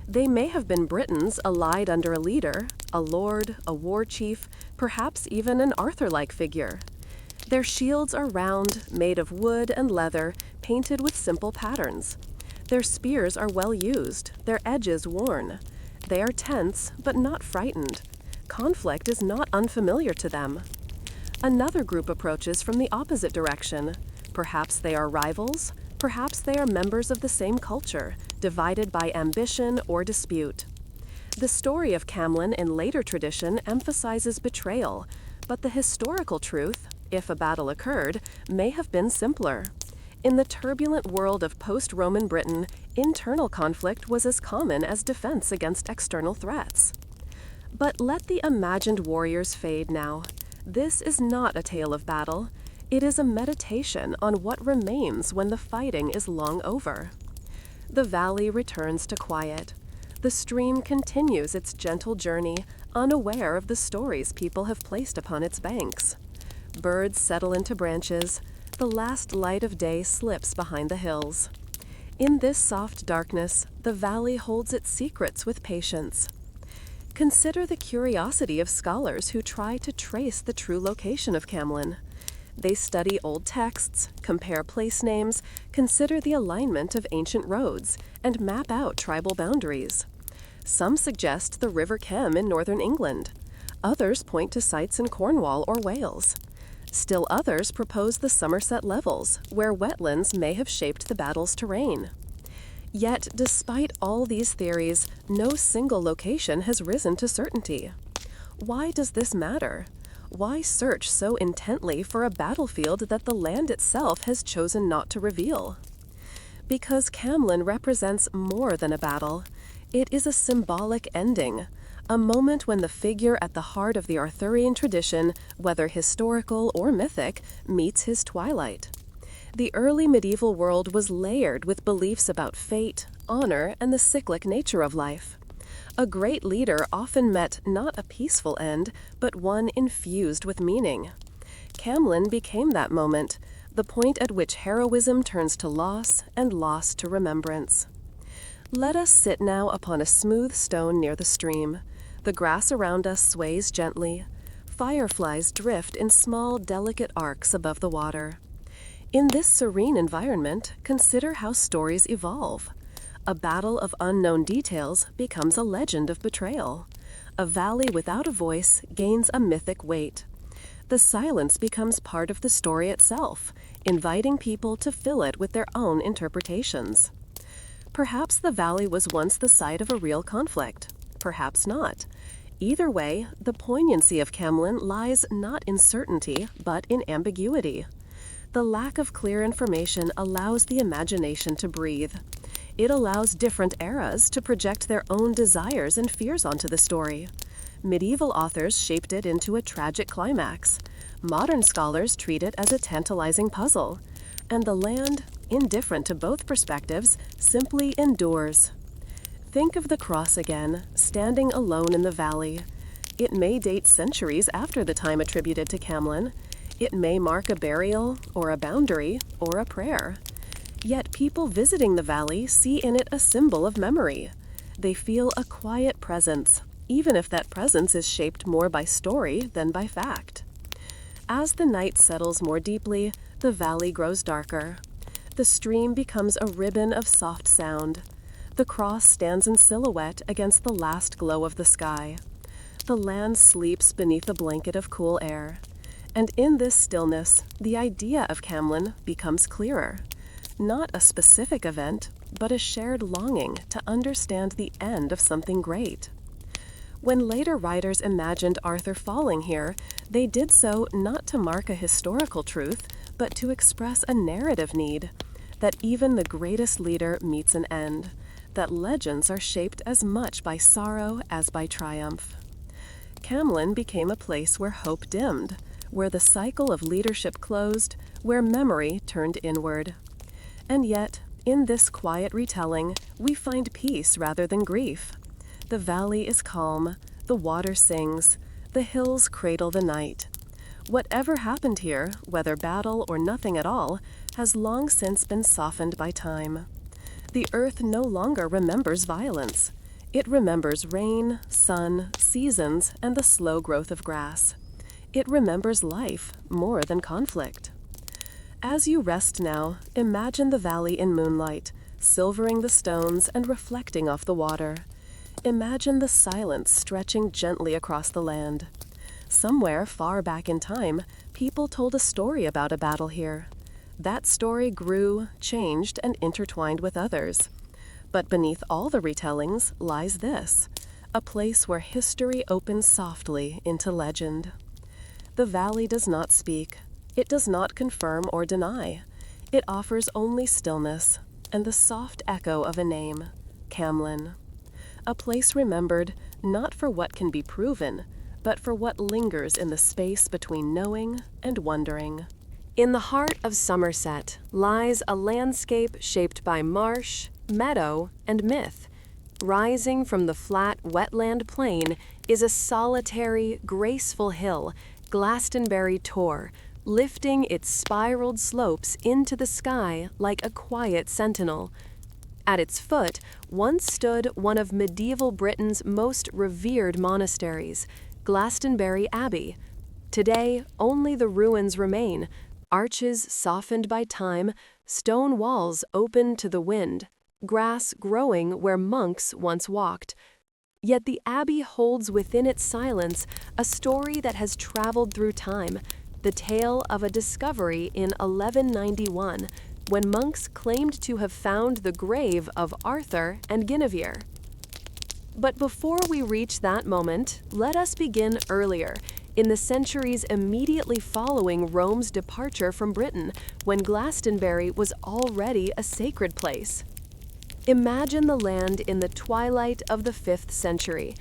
They may have been Britons allied under a leader, a lord, a war chief, perhaps even an Arthur-like figure. Their shields are round, made of wood and leather, painted with simple patterns. Their spears are well used, their edges worn. They are tense, but not frightened. Conflict is not unfamiliar to them. Another group approaches from the opposite direction. Perhaps they are rivals, perhaps they are members of the same culture, divided by ambition or dispute. The story of Camlan in later tradition emphasizes betrayal, but the historical truth, if a battle occurred, may have been simpler. In the turbulent world of post-Roman Britain, internal conflict was as common as defense against external threats. But let the imagined warriors fade now. This is not a tale of battle. It is a meditation on what remains when the fighting is long over. The valley returns to quiet. The stream continues its gentle journey, unaware of the stories people have placed upon its banks. Birds settle into branches. The last light of day slips behind the hills. In this soft darkness, the valley holds its secrets with patience. Consider the curiosity of scholars who try to trace the true location of Camlin. They study old texts, compare place names, consider the alignment of ancient roads, and map out tribal boundaries. Some suggest the River Cam in northern England. Others point to sites in Cornwall or Wales. Still others propose the Somerset Levels, where wetlands may have shaped the battle's terrain. Yet, despite all these theories, no single location has risen to certainty. Why does this matter? Why search so intently for a battlefield that the land itself has chosen not to reveal? Because Camlin represents more than a battle. It is a symbolic ending, a moment when the figure at the heart of the Arthurian tradition, whether historical or mythic, meets his twilight. The early medieval world was layered with beliefs about fate, honor, and the cyclic nature of life. A great leader often met not a peaceful end, but one infused with meaning. Camlin became that moment, the point at which heroism turns to loss and loss to remembrance. Let us sit now upon a smooth stone near the stream. The grass around us sways gently. Fireflies drift in small, delicate arcs above the water. In this serene environment, consider how stories evolve. A battle of unknown details becomes a legend of betrayal. A valley without a voice gains a mythic weight. The silence becomes part of the story itself, inviting people to fill it with their own interpretations. Perhaps the valley was once the site of a real conflict. Perhaps not. Either way, the poignancy of Camlin lies not in certainty, but in ambiguity. The lack of clear information allows the imagination to breathe. It allows different eras to project their own desires and fears onto the story. Medieval authors shaped it into a tragic climax. Modern scholars treat it as a tantalizing puzzle. And the land, indifferent to both perspectives, simply endures. Think of the cross again, standing alone in the valley. It may date centuries after the time attributed to Camlin. It may mark a burial, or a boundary, or a prayer. Yet people visiting the valley see in it a symbol of memory. They feel a quiet presence, even if that presence is shaped more by story than by fact. As the night settles more deeply, the valley grows darker. The stream becomes a ribbon of soft sound. The cross stands in silhouette against the last glow of the sky. The land sleeps beneath a blanket of cool air. And in this stillness, the idea of Camlin becomes clearer. Not a specific event, but a shared longing to understand the end of something great. When later writers imagined Arthur falling here, they did so not to mark a historical truth, but to express a narrative need, that even the greatest leader meets an end, that legends are shaped as much by sorrow as by triumph. Camlin became a place where hope dimmed, where the cycle of leadership closed, where memory turned inward. And yet, in this quiet retelling, we find peace rather than grief. The valley is calm, the water sings, the hills cradle the night. Whatever happened here, whether battle or nothing at all, has long since been softened by time. The earth no longer remembers violence. It remembers rain, sun, seasons, and the slow growth of grass. It remembers life more than conflict. As you rest now, imagine the valley in moonlight, silvering the stones and reflecting off the water. Imagine the silence stretching gently across the land. Somewhere far back in time, people told a story about a battle here. That story grew, changed, and intertwined with others. But beneath all the retellings lies this, a place where history opens softly into legend. The valley does not speak. It does not confirm or deny. It offers only stillness and the soft echo of a name, Camlin. A place remembered not for what can be proven, but for what lingers in the space between knowing and wondering. In the heart of Somerset lies a landscape shaped by marsh, meadow, and myth. Rising from the flat wetland plain is a solitary, graceful hill, Glastonbury Tor, lifting its spiraled slopes into the sky like a quiet sentinel. At its foot once stood one of medieval Britain's most revered monasteries, Glastonbury Abbey. Today, only the ruins remain, arches softened by time, stone walls open to the wind, grass growing where monks once walked. Yet the abbey holds within its silence a story that has traveled through time, the tale of a discovery in 1191, when monks claimed to have found the grave of Arthur and Guinevere. But before we reach that moment, let us begin earlier, in the centuries immediately following Rome's departure from Britain, when Glastonbury was already a sacred place. Imagine the land in the twilight of the 5th century.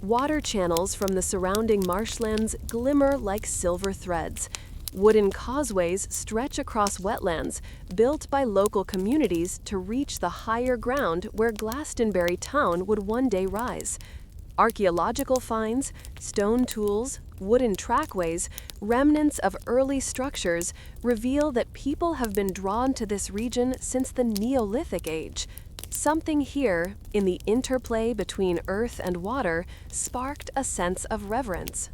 Water channels from the surrounding marshlands glimmer like silver threads. Wooden causeways stretch across wetlands, built by local communities to reach the higher ground where Glastonbury town would one day rise. Archaeological finds, stone tools, wooden trackways, remnants of early structures reveal that people have been drawn to this region since the Neolithic age. Something here, in the interplay between earth and water, sparked a sense of reverence.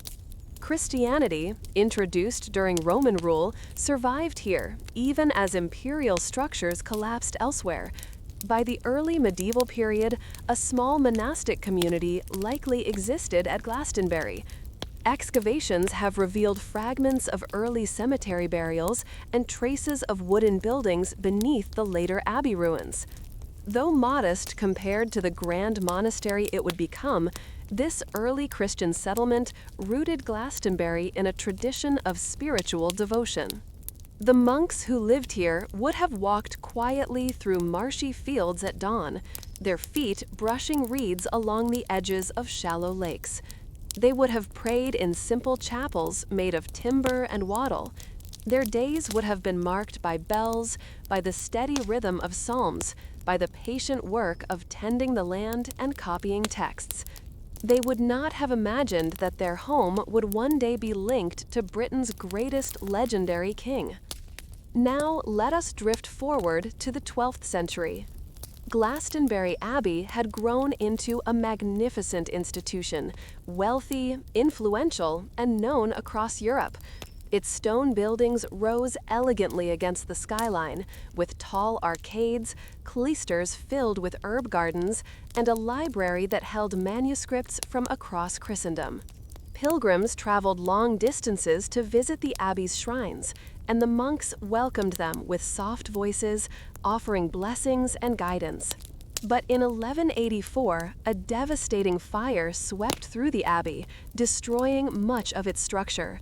Christianity, introduced during Roman rule, survived here, even as imperial structures collapsed elsewhere. By the early medieval period, a small monastic community likely existed at Glastonbury. Excavations have revealed fragments of early cemetery burials and traces of wooden buildings beneath the later abbey ruins. Though modest compared to the grand monastery it would become, this early Christian settlement rooted Glastonbury in a tradition of spiritual devotion. The monks who lived here would have walked quietly through marshy fields at dawn, their feet brushing reeds along the edges of shallow lakes. They would have prayed in simple chapels made of timber and wattle. Their days would have been marked by bells, by the steady rhythm of psalms, by the patient work of tending the land and copying texts. They would not have imagined that their home would one day be linked to Britain's greatest legendary king. Now let us drift forward to the 12th century. Glastonbury Abbey had grown into a magnificent institution, wealthy, influential, and known across Europe. Its stone buildings rose elegantly against the skyline, with tall arcades, cloisters filled with herb gardens, and a library that held manuscripts from across Christendom. Pilgrims traveled long distances to visit the abbey's shrines, and the monks welcomed them with soft voices, offering blessings and guidance. But in 1184, a devastating fire swept through the abbey, destroying much of its structure.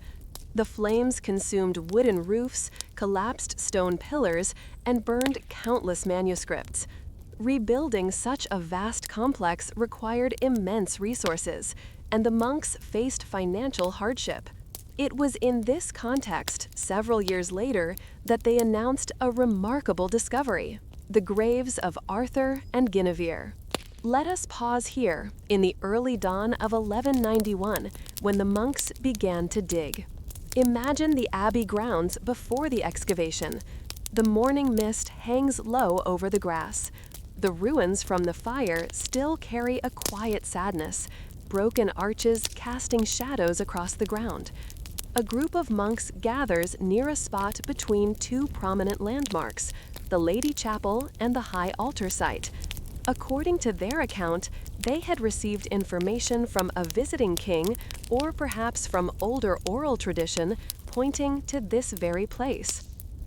The flames consumed wooden roofs, collapsed stone pillars, and burned countless manuscripts. Rebuilding such a vast complex required immense resources, and the monks faced financial hardship. It was in this context, several years later, that they announced a remarkable discovery: the graves of Arthur and Guinevere. Let us pause here, in the early dawn of 1191, when the monks began to dig. Imagine the abbey grounds before the excavation. The morning mist hangs low over the grass. The ruins from the fire still carry a quiet sadness, broken arches casting shadows across the ground. A group of monks gathers near a spot between two prominent landmarks, the Lady Chapel and the High Altar site. According to their account, they had received information from a visiting king, or perhaps from older oral tradition, pointing to this very place.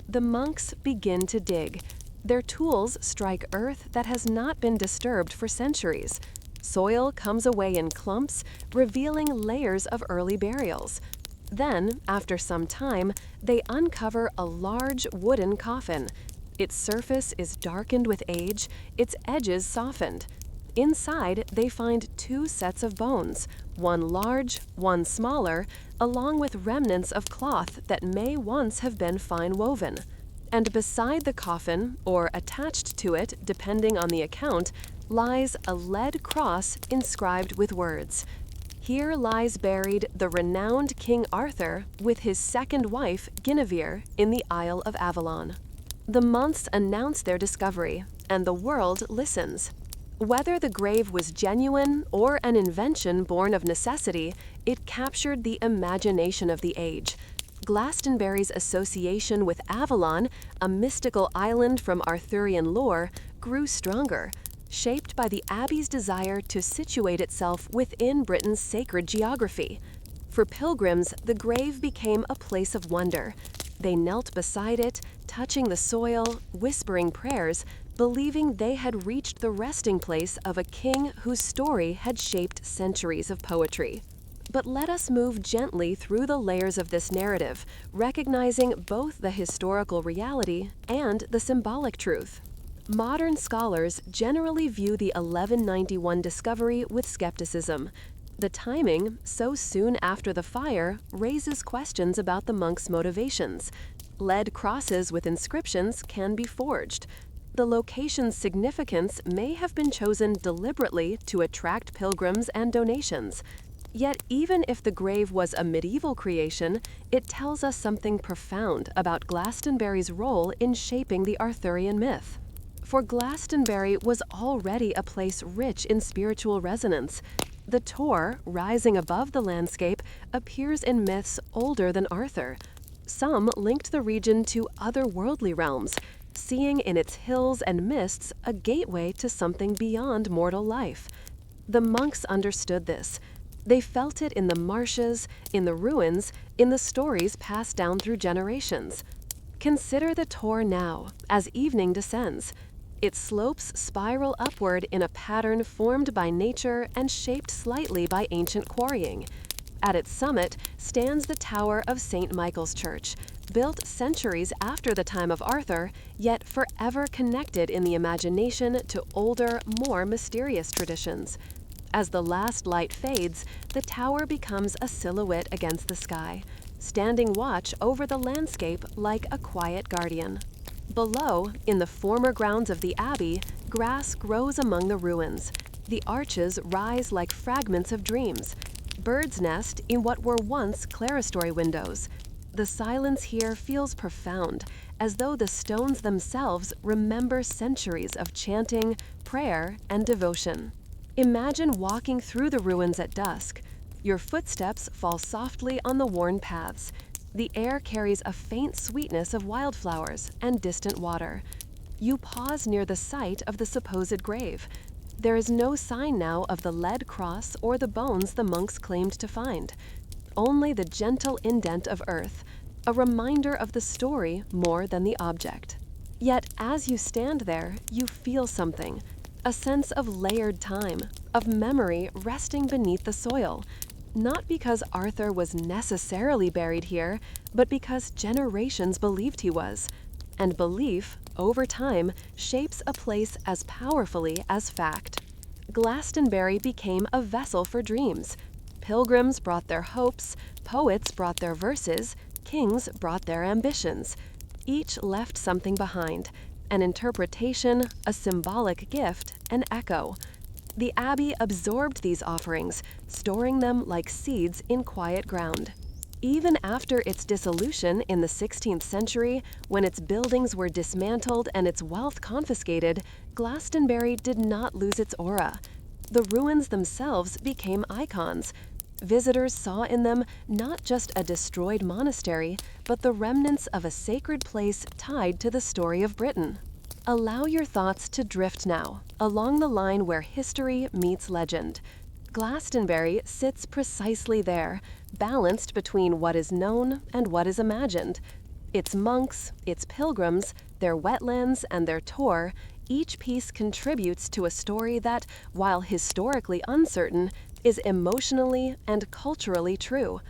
The monks begin to dig. Their tools strike earth that has not been disturbed for centuries. Soil comes away in clumps, revealing layers of early burials. Then, after some time, they uncover a large wooden coffin. Its surface is darkened with age, its edges softened. Inside, they find two sets of bones, one large, one smaller, along with remnants of cloth that may once have been fine woven. And beside the coffin, or attached to it, depending on the account, lies a lead cross inscribed with words. Here lies buried the renowned King Arthur with his second wife, Guinevere, in the Isle of Avalon. The months announce their discovery, and the world listens. Whether the grave was genuine or an invention born of necessity, it captured the imagination of the age. Glastonbury's association with Avalon, a mystical island from Arthurian lore, grew stronger, shaped by the abbey's desire to situate itself within Britain's sacred geography. For pilgrims, the grave became a place of wonder. They knelt beside it, touching the soil, whispering prayers, believing they had reached the resting place of a king whose story had shaped centuries of poetry. But let us move gently through the layers of this narrative, recognizing both the historical reality and the symbolic truth. Modern scholars generally view the 1191 discovery with skepticism. The timing, so soon after the fire, raises questions about the monks' motivations. Lead crosses with inscriptions can be forged. The location's significance may have been chosen deliberately to attract pilgrims and donations. Yet even if the grave was a medieval creation, it tells us something profound about Glastonbury's role in shaping the Arthurian myth. For Glastonbury was already a place rich in spiritual resonance. The Tor, rising above the landscape, appears in myths older than Arthur. Some linked the region to otherworldly realms, seeing in its hills and mists a gateway to something beyond mortal life. The monks understood this. They felt it in the marshes, in the ruins, in the stories passed down through generations. Consider the Tor now, as evening descends. Its slopes spiral upward in a pattern formed by nature and shaped slightly by ancient quarrying. At its summit stands the tower of St. Michael's Church, built centuries after the time of Arthur, yet forever connected in the imagination to older, more mysterious traditions. As the last light fades, the tower becomes a silhouette against the sky, standing watch over the landscape like a quiet guardian. Below, in the former grounds of the abbey, grass grows among the ruins. The arches rise like fragments of dreams. Birds nest in what were once clerestory windows. The silence here feels profound, as though the stones themselves remember centuries of chanting, prayer, and devotion. Imagine walking through the ruins at dusk. Your footsteps fall softly on the worn paths. The air carries a faint sweetness of wildflowers and distant water. You pause near the site of the supposed grave. There is no sign now of the lead cross or the bones the monks claimed to find. Only the gentle indent of earth, a reminder of the story more than the object. Yet as you stand there, you feel something, a sense of layered time, of memory resting beneath the soil. Not because Arthur was necessarily buried here, but because generations believed he was. And belief, over time, shapes a place as powerfully as fact. Glastonbury became a vessel for dreams. Pilgrims brought their hopes, poets brought their verses, kings brought their ambitions. Each left something behind, an interpretation, a symbolic gift, an echo. The abbey absorbed these offerings, storing them like seeds in quiet ground. Even after its dissolution in the 16th century, when its buildings were dismantled and its wealth confiscated, Glastonbury did not lose its aura. The ruins themselves became icons. Visitors saw in them not just a destroyed monastery, but the remnants of a sacred place tied to the story of Britain. Allow your thoughts to drift now, along the line where history meets legend. Glastonbury sits precisely there, balanced between what is known and what is imagined. Its monks, its pilgrims, their wetlands, and their Tor, each piece contributes to a story that, while historically uncertain, is emotionally and culturally true.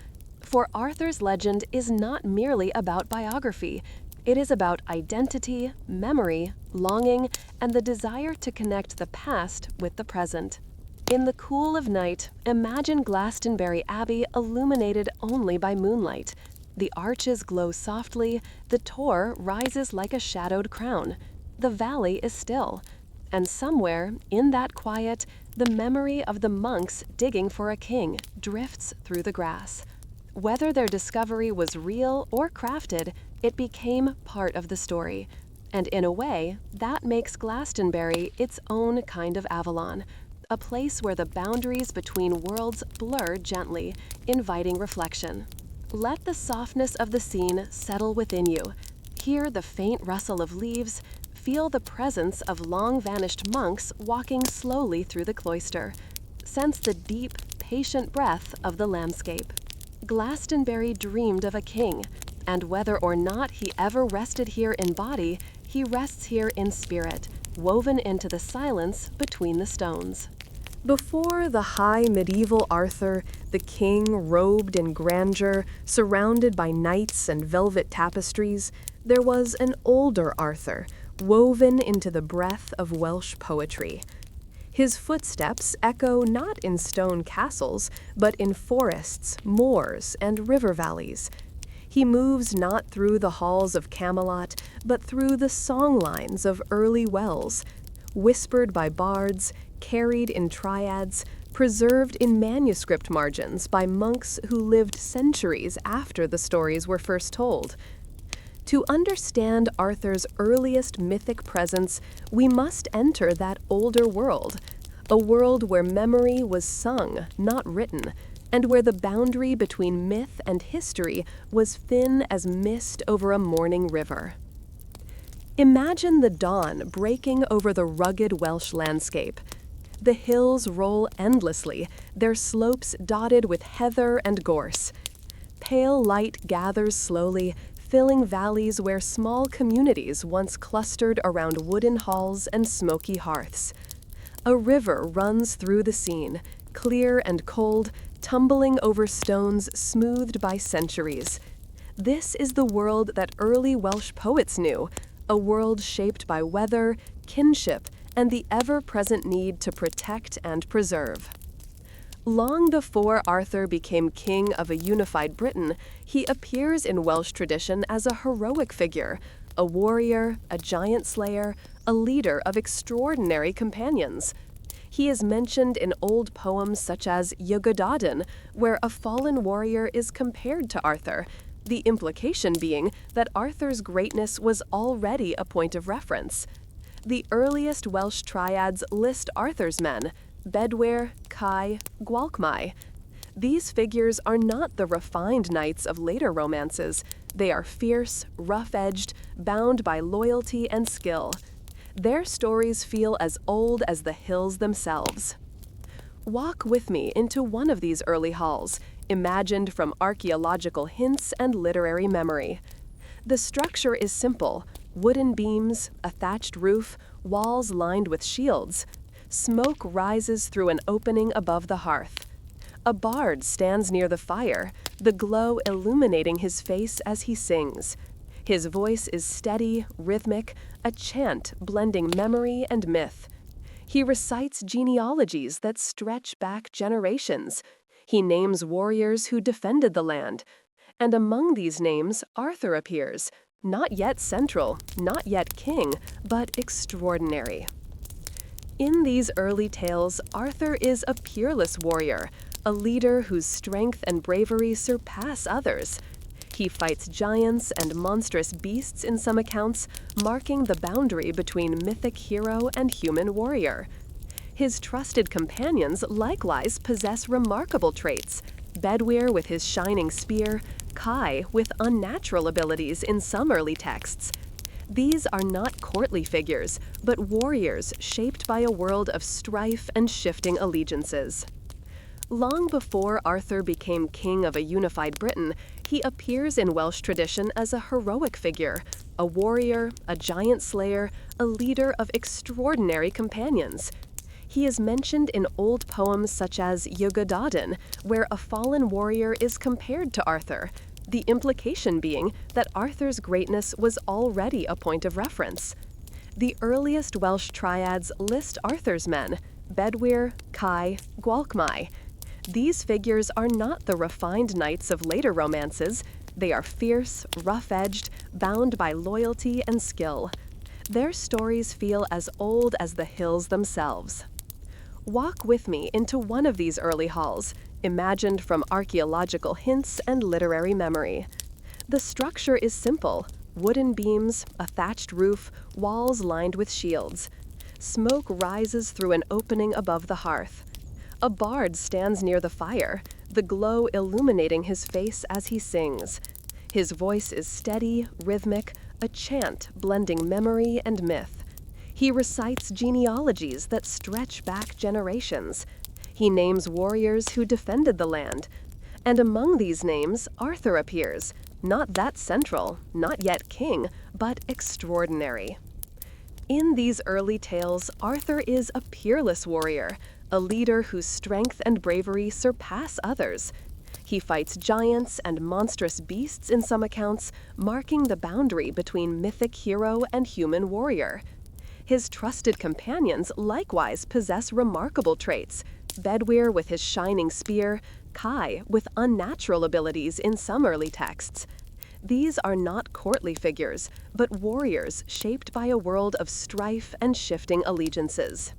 For Arthur's legend is not merely about biography. It is about identity, memory, longing, and the desire to connect the past with the present. In the cool of night, imagine Glastonbury Abbey illuminated only by moonlight. The arches glow softly, the tor rises like a shadowed crown. The valley is still. And somewhere, in that quiet, the memory of the monks digging for a king drifts through the grass. Whether their discovery was real or crafted, it became part of the story. And in a way, that makes Glastonbury its own kind of Avalon, a place where the boundaries between worlds blur gently, inviting reflection. Let the softness of the scene settle within you. Hear the faint rustle of leaves, feel the presence of long-vanished monks walking slowly through the cloister. Sense the deep, patient breath of the landscape. Glastonbury dreamed of a king, and whether or not he ever rested here in body, he rests here in spirit, woven into the silence between the stones. Before the high medieval Arthur, the king robed in grandeur, surrounded by knights and velvet tapestries, there was an older Arthur, woven into the breath of Welsh poetry. His footsteps echo not in stone castles, but in forests, moors, and river valleys. He moves not through the halls of Camelot, but through the songlines of early Wells, whispered by bards, carried in triads, preserved in manuscript margins by monks who lived centuries after the stories were first told. To understand Arthur's earliest mythic presence, we must enter that older world, a world where memory was sung, not written, and where the boundary between myth and history was thin as mist over a morning river. Imagine the dawn breaking over the rugged Welsh landscape. The hills roll endlessly, their slopes dotted with heather and gorse. Pale light gathers slowly, filling valleys where small communities once clustered around wooden halls and smoky hearths. A river runs through the scene, clear and cold, tumbling over stones smoothed by centuries. This is the world that early Welsh poets knew, a world shaped by weather, kinship, and the ever-present need to protect and preserve. Long before Arthur became king of a unified Britain, he appears in Welsh tradition as a heroic figure, a warrior, a giant slayer, a leader of extraordinary companions. He is mentioned in old poems such as Yogadaden, where a fallen warrior is compared to Arthur, the implication being that Arthur's greatness was already a point of reference. The earliest Welsh triads list Arthur's men: Bedwyr, Kai, Gwalchmai. These figures are not the refined knights of later romances. They are fierce, rough-edged, bound by loyalty and skill. Their stories feel as old as the hills themselves. Walk with me into one of these early halls, imagined from archaeological hints and literary memory. The structure is simple: wooden beams, a thatched roof, walls lined with shields. Smoke rises through an opening above the hearth. A bard stands near the fire, the glow illuminating his face as he sings. His voice is steady, rhythmic, a chant blending memory and myth. He recites genealogies that stretch back generations. He names warriors who defended the land. And among these names, Arthur appears, not yet central, not yet king, but extraordinary. In these early tales, Arthur is a peerless warrior, a leader whose strength and bravery surpass others. He fights giants and monstrous beasts in some accounts, marking the boundary between mythic hero and human warrior. His trusted companions likewise possess remarkable traits: Bedwyr with his shining spear, Kai with unnatural abilities in some early texts. These are not courtly figures, but warriors shaped by a world of strife and shifting allegiances. Long before Arthur became king of a unified Britain, he appears in Welsh tradition as a heroic figure, a warrior, a giant slayer, a leader of extraordinary companions. He is mentioned in old poems such as Yggdrasil, where a fallen warrior is compared to Arthur, the implication being that Arthur's greatness was already a point of reference. The earliest Welsh triads list Arthur's men: Bedwyr, Kai, Gwalchmai. These figures are not the refined knights of later romances. They are fierce, rough-edged, bound by loyalty and skill. Their stories feel as old as the hills themselves. Walk with me into one of these early halls, imagined from archaeological hints and literary memory. The structure is simple: wooden beams, a thatched roof, walls lined with shields. Smoke rises through an opening above the hearth. A bard stands near the fire, the glow illuminating his face as he sings. His voice is steady, rhythmic, a chant blending memory and myth. He recites genealogies that stretch back generations. He names warriors who defended the land. And among these names, Arthur appears, not that central, not yet king, but extraordinary. In these early tales, Arthur is a peerless warrior, a leader whose strength and bravery surpass others. He fights giants and monstrous beasts in some accounts, marking the boundary between mythic hero and human warrior. His trusted companions likewise possess remarkable traits: Bedwyr with his shining spear, Kai with unnatural abilities in some early texts. These are not courtly figures, but warriors shaped by a world of strife and shifting allegiances.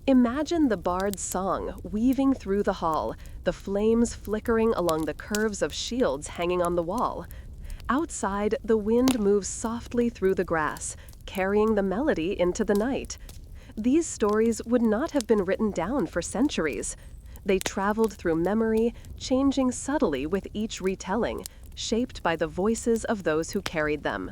Imagine the bard's song weaving through the hall, the flames flickering along the curves of shields hanging on the wall. Outside, the wind moves softly through the grass, carrying the melody into the night. These stories would not have been written down for centuries. They traveled through memory, changing subtly with each retelling, shaped by the voices of those who carried them.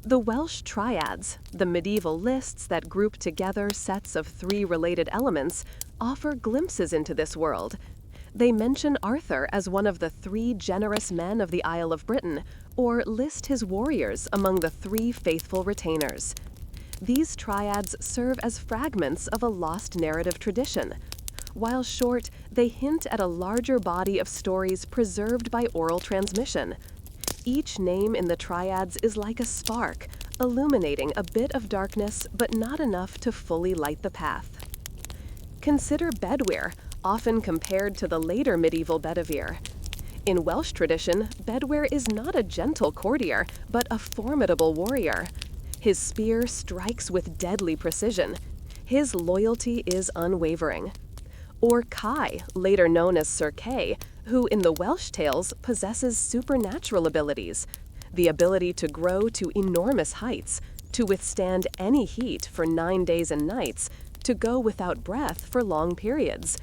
The Welsh triads, the medieval lists that group together sets of 3 related elements, offer glimpses into this world. They mention Arthur as one of the 3 generous men of the Isle of Britain, or list his warriors among the 3 faithful retainers. These triads serve as fragments of a lost narrative tradition. While short, they hint at a larger body of stories preserved by oral transmission. Each name in the triads is like a spark, illuminating a bit of darkness but not enough to fully light the path. Consider Bedwyr, often compared to the later medieval Bedivere. In Welsh tradition, Bedwyr is not a gentle courtier, but a formidable warrior. His spear strikes with deadly precision. His loyalty is unwavering. Or Kai, later known as Sir Kay, who in the Welsh tales possesses supernatural abilities, the ability to grow to enormous heights, to withstand any heat for 9 days and nights, to go without breath for long periods.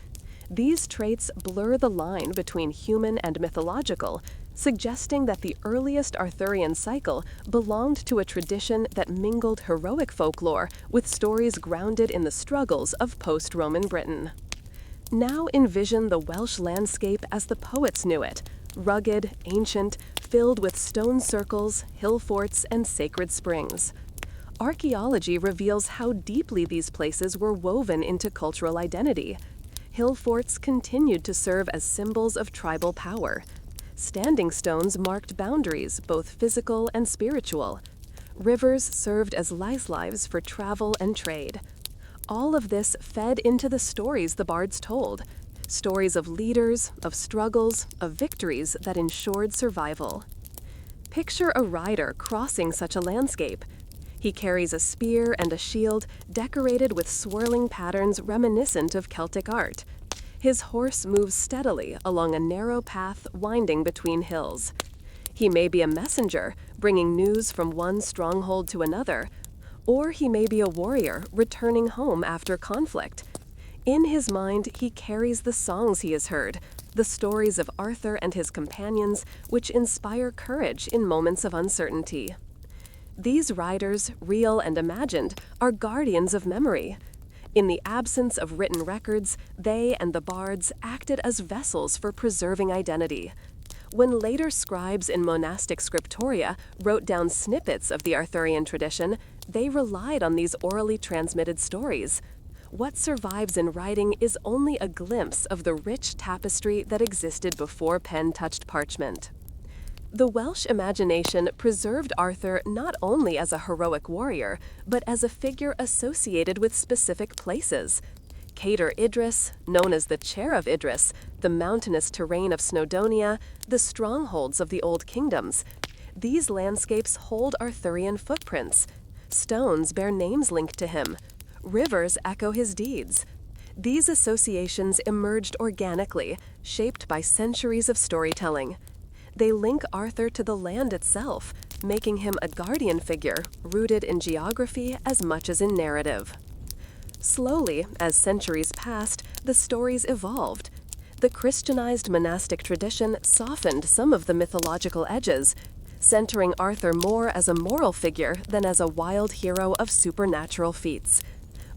These traits blur the line between human and mythological, suggesting that the earliest Arthurian cycle belonged to a tradition that mingled heroic folklore with stories grounded in the struggles of post-Roman Britain. Now envision the Welsh landscape as the poets knew it: rugged, ancient, filled with stone circles, hill forts, and sacred springs. Archaeology reveals how deeply these places were woven into cultural identity. Hill forts continued to serve as symbols of tribal power. Standing stones marked boundaries, both physical and spiritual. Rivers served as lifelines for travel and trade. All of this fed into the stories the bards told, stories of leaders, of struggles, of victories that ensured survival. Picture a rider crossing such a landscape. He carries a spear and a shield decorated with swirling patterns reminiscent of Celtic art. His horse moves steadily along a narrow path winding between hills. He may be a messenger, bringing news from one stronghold to another, or he may be a warrior returning home after conflict. In his mind, he carries the songs he has heard, the stories of Arthur and his companions, which inspire courage in moments of uncertainty. These riders, real and imagined, are guardians of memory. In the absence of written records, they and the bards acted as vessels for preserving identity. When later scribes in monastic scriptoria wrote down snippets of the Arthurian tradition, they relied on these orally transmitted stories. what survives in writing is only a glimpse of the rich tapestry that existed before pen touched parchment. The Welsh imagination preserved Arthur not only as a heroic warrior, but as a figure associated with specific places. Cader Idris, known as the Chair of Idris, the mountainous terrain of Snowdonia, the strongholds of the Old Kingdoms. These landscapes hold Arthurian footprints. Stones bear names linked to him. Rivers echo his deeds. These associations emerged organically, shaped by centuries of storytelling. They link Arthur to the land itself, making him a guardian figure rooted in geography as much as in narrative. Slowly, as centuries passed, the stories evolved. The Christianized monastic tradition softened some of the mythological edges, centering Arthur more as a moral figure than as a wild hero of supernatural feats.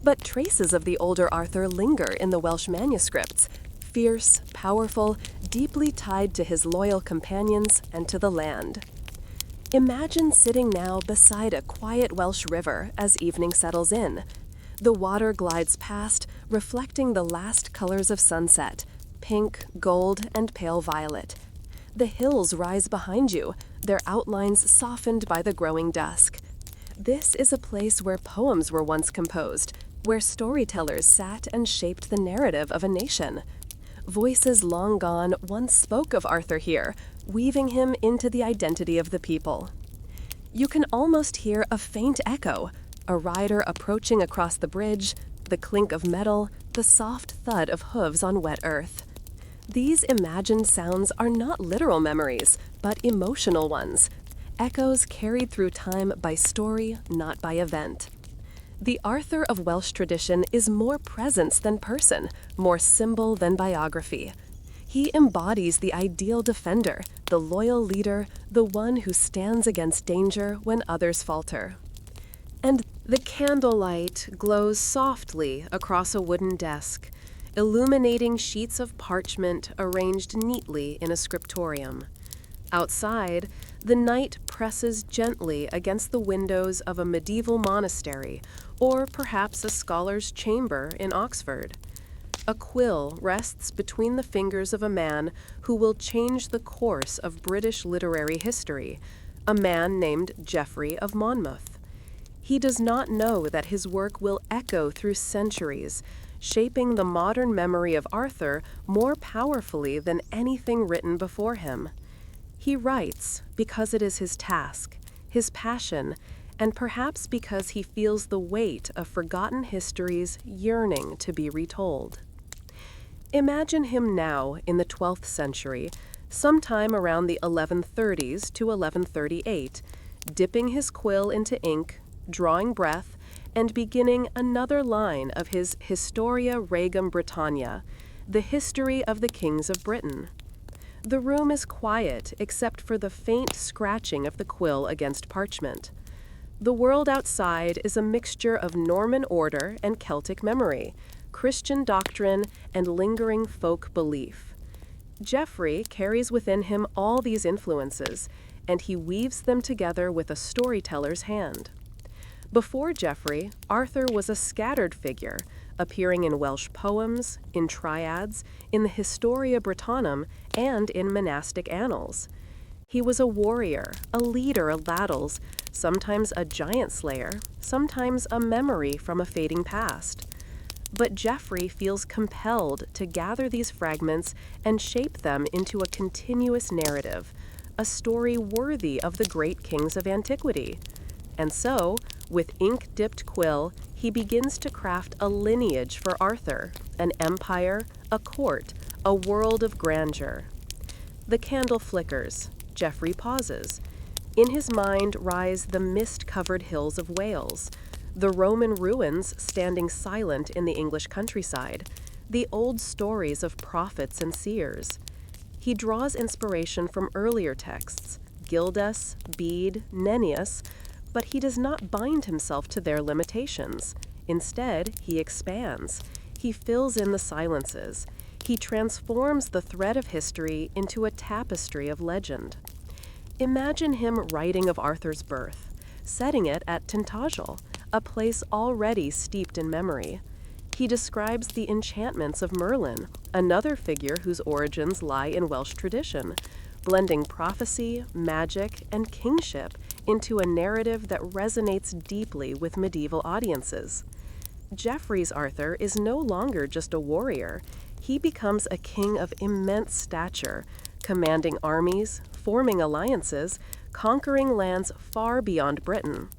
But traces of the older Arthur linger in the Welsh manuscripts, fierce, powerful, deeply tied to his loyal companions and to the land. Imagine sitting now beside a quiet Welsh river as evening settles in. The water glides past, reflecting the last colors of sunset, pink, gold, and pale violet. The hills rise behind you, their outlines softened by the growing dusk. This is a place where poems were once composed, where storytellers sat and shaped the narrative of a nation. Voices long gone once spoke of Arthur here, weaving him into the identity of the people. You can almost hear a faint echo, a rider approaching across the bridge, the clink of metal, the soft thud of hooves on wet earth. These imagined sounds are not literal memories, but emotional ones, echoes carried through time by story, not by event. The Arthur of Welsh tradition is more presence than person, more symbol than biography. He embodies the ideal defender, the loyal leader, the one who stands against danger when others falter. And the candlelight glows softly across a wooden desk, illuminating sheets of parchment arranged neatly in a scriptorium. Outside, the night presses gently against the windows of a medieval monastery, or perhaps a scholar's chamber in Oxford. A quill rests between the fingers of a man who will change the course of British literary history, a man named Geoffrey of Monmouth. He does not know that his work will echo through centuries, shaping the modern memory of Arthur more powerfully than anything written before him. He writes because it is his task, his passion, and perhaps because he feels the weight of forgotten histories yearning to be retold. Imagine him now in the 12th century, sometime around the 1130s to 1138, dipping his quill into ink, drawing breath, and beginning another line of his Historia Regum Britannia, the history of the kings of Britain. The room is quiet except for the faint scratching of the quill against parchment. The world outside is a mixture of Norman order and Celtic memory, Christian doctrine and lingering folk belief. Geoffrey carries within him all these influences, and he weaves them together with a storyteller's hand. Before Geoffrey, Arthur was a scattered figure, appearing in Welsh poems, in triads, in the Historia Brittonum, and in monastic annals. He was a warrior, a leader of battles, sometimes a giant slayer, sometimes a memory from a fading past. But Geoffrey feels compelled to gather these fragments and shape them into a continuous narrative, a story worthy of the great kings of antiquity. And so, with ink-dipped quill, he begins to craft a lineage for Arthur, an empire, a court, a world of grandeur. The candle flickers. Geoffrey pauses. In his mind rise the mist-covered hills of Wales, the Roman ruins standing silent in the English countryside, the old stories of prophets and seers. He draws inspiration from earlier texts, Gildas, Bede, Nennius, but he does not bind himself to their limitations. Instead, he expands. He fills in the silences. He transforms the thread of history into a tapestry of legend. Imagine him writing of Arthur's birth, setting it at Tintagel, a place already steeped in memory. He describes the enchantments of Merlin, another figure whose origins lie in Welsh tradition, blending prophecy, magic, and kingship into a narrative that resonates deeply with medieval audiences. Geoffrey's Arthur is no longer just a warrior. He becomes a king of immense stature, commanding armies, forming alliances, conquering lands far beyond Britain.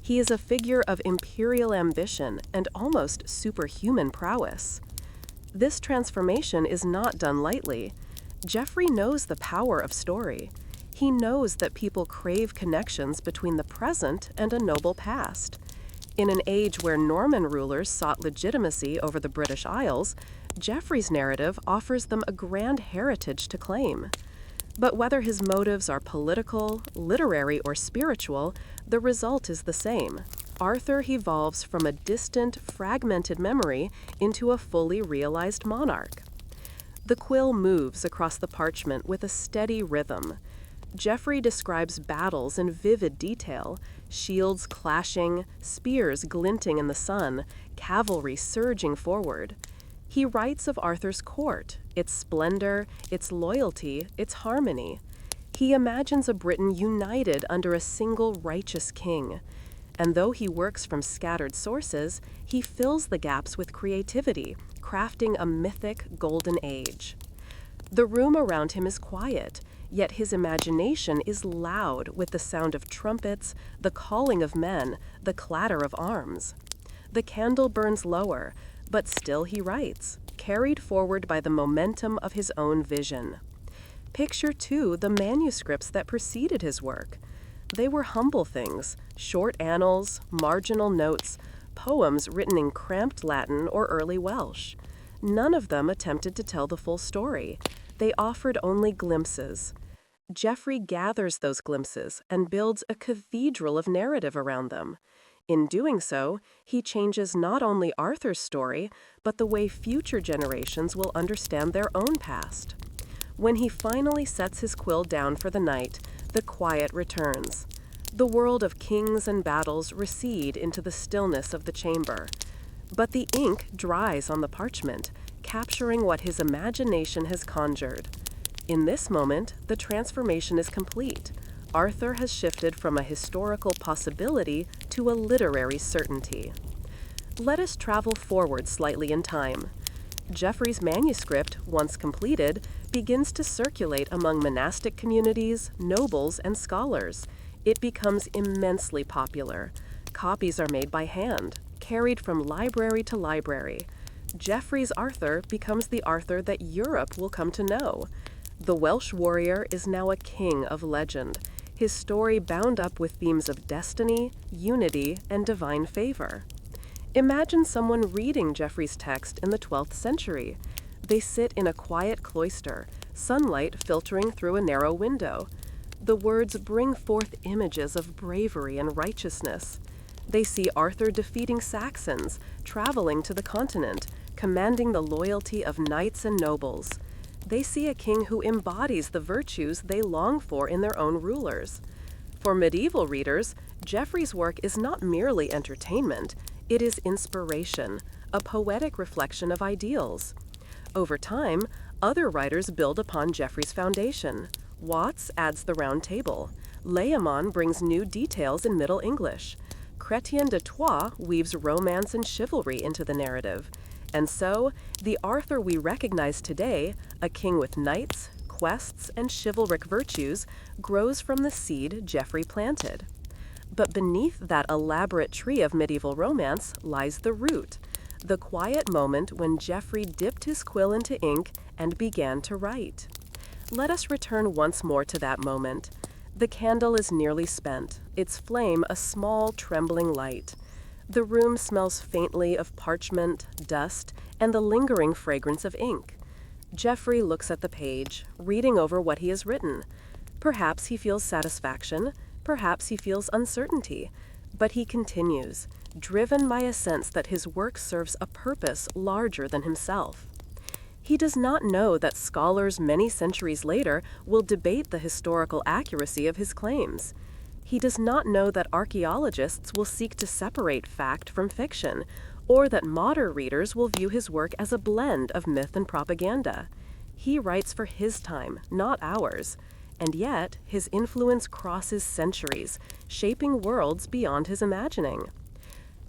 He is a figure of imperial ambition and almost superhuman prowess. This transformation is not done lightly. Geoffrey knows the power of story. He knows that people crave connections between the present and a noble past. In an age where Norman rulers sought legitimacy over the British Isles, Geoffrey's narrative offers them a grand heritage to claim. But whether his motives are political, literary, or spiritual, the result is the same. Arthur evolves from a distant, fragmented memory into a fully realized monarch. The quill moves across the parchment with a steady rhythm. Geoffrey describes battles in vivid detail, shields clashing, spears glinting in the sun, cavalry surging forward. He writes of Arthur's court, its splendor, its loyalty, its harmony. He imagines a Britain united under a single righteous king. And though he works from scattered sources, he fills the gaps with creativity, crafting a mythic golden age. The room around him is quiet, yet his imagination is loud with the sound of trumpets, the calling of men, the clatter of arms. The candle burns lower, but still he writes, carried forward by the momentum of his own vision. Picture, too, the manuscripts that preceded his work. They were humble things, short annals, marginal notes, poems written in cramped Latin or early Welsh. None of them attempted to tell the full story. They offered only glimpses. Geoffrey gathers those glimpses and builds a cathedral of narrative around them. In doing so, he changes not only Arthur's story, but the way future generations will understand their own past. When he finally sets his quill down for the night, the quiet returns. The world of kings and battles recede into the stillness of the chamber. But the ink dries on the parchment, capturing what his imagination has conjured. In this moment, the transformation is complete. Arthur has shifted from a historical possibility to a literary certainty. Let us travel forward slightly in time. Geoffrey's manuscript, once completed, begins to circulate among monastic communities, nobles, and scholars. It becomes immensely popular. Copies are made by hand, carried from library to library. Geoffrey's Arthur becomes the Arthur that Europe will come to know. The Welsh warrior is now a king of legend, his story bound up with themes of destiny, unity, and divine favor. Imagine someone reading Geoffrey's text in the 12th century. They sit in a quiet cloister, sunlight filtering through a narrow window. The words bring forth images of bravery and righteousness. They see Arthur defeating Saxons, traveling to the continent, commanding the loyalty of knights and nobles. They see a king who embodies the virtues they long for in their own rulers. For medieval readers, Geoffrey's work is not merely entertainment, it is inspiration, a poetic reflection of ideals. Over time, other writers build upon Geoffrey's foundation. Watts adds the Round Table. Layamon brings new details in Middle English. Chrétien de Troyes weaves romance and chivalry into the narrative. And so, the Arthur we recognize today, a king with knights, quests, and chivalric virtues, grows from the seed Geoffrey planted. But beneath that elaborate tree of medieval romance lies the root, the quiet moment when Geoffrey dipped his quill into ink and began to write. Let us return once more to that moment. The candle is nearly spent, its flame a small, trembling light. The room smells faintly of parchment, dust, and the lingering fragrance of ink. Geoffrey looks at the page, reading over what he has written. Perhaps he feels satisfaction, perhaps he feels uncertainty, but he continues, driven by a sense that his work serves a purpose larger than himself. He does not know that scholars many centuries later will debate the historical accuracy of his claims. He does not know that archaeologists will seek to separate fact from fiction, or that modern readers will view his work as a blend of myth and propaganda. He writes for his time, not ours, and yet his influence crosses centuries, shaping worlds beyond his imagining.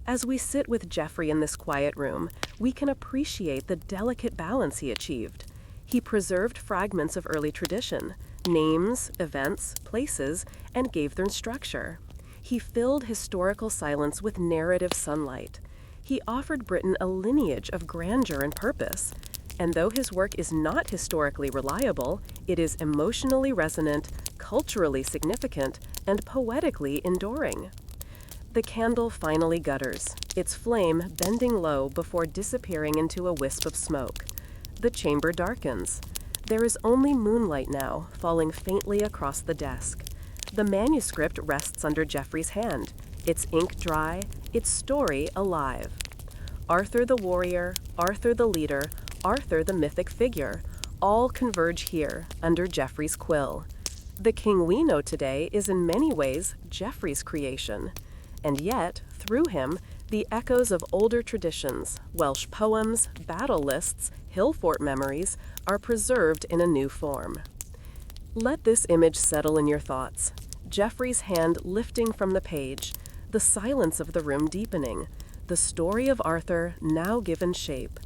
As we sit with Geoffrey in this quiet room, we can appreciate the delicate balance he achieved. He preserved fragments of early tradition, names, events, places, and gave them structure. He filled historical silence with narrative sunlight. He offered Britain a lineage of grandeur and purpose. And though his work is not historically reliable, it is emotionally resonant, culturally significant, and poetically enduring. The candle finally gutters, its flame bending low before disappearing into a wisp of smoke. The chamber darkens. There is only moonlight now, falling faintly across the desk. The manuscript rests under Geoffrey's hand, its ink dry, its story alive. Arthur the warrior, Arthur the leader, Arthur the mythic figure, all converge here, under Geoffrey's quill. The king we know today is in many ways Geoffrey's creation. And yet, through him, the echoes of older traditions, Welsh poems, battle lists, hill fort memories, are preserved in a new form. Let this image settle in your thoughts. Geoffrey's hand lifting from the page, the silence of the room deepening, the story of Arthur now given shape.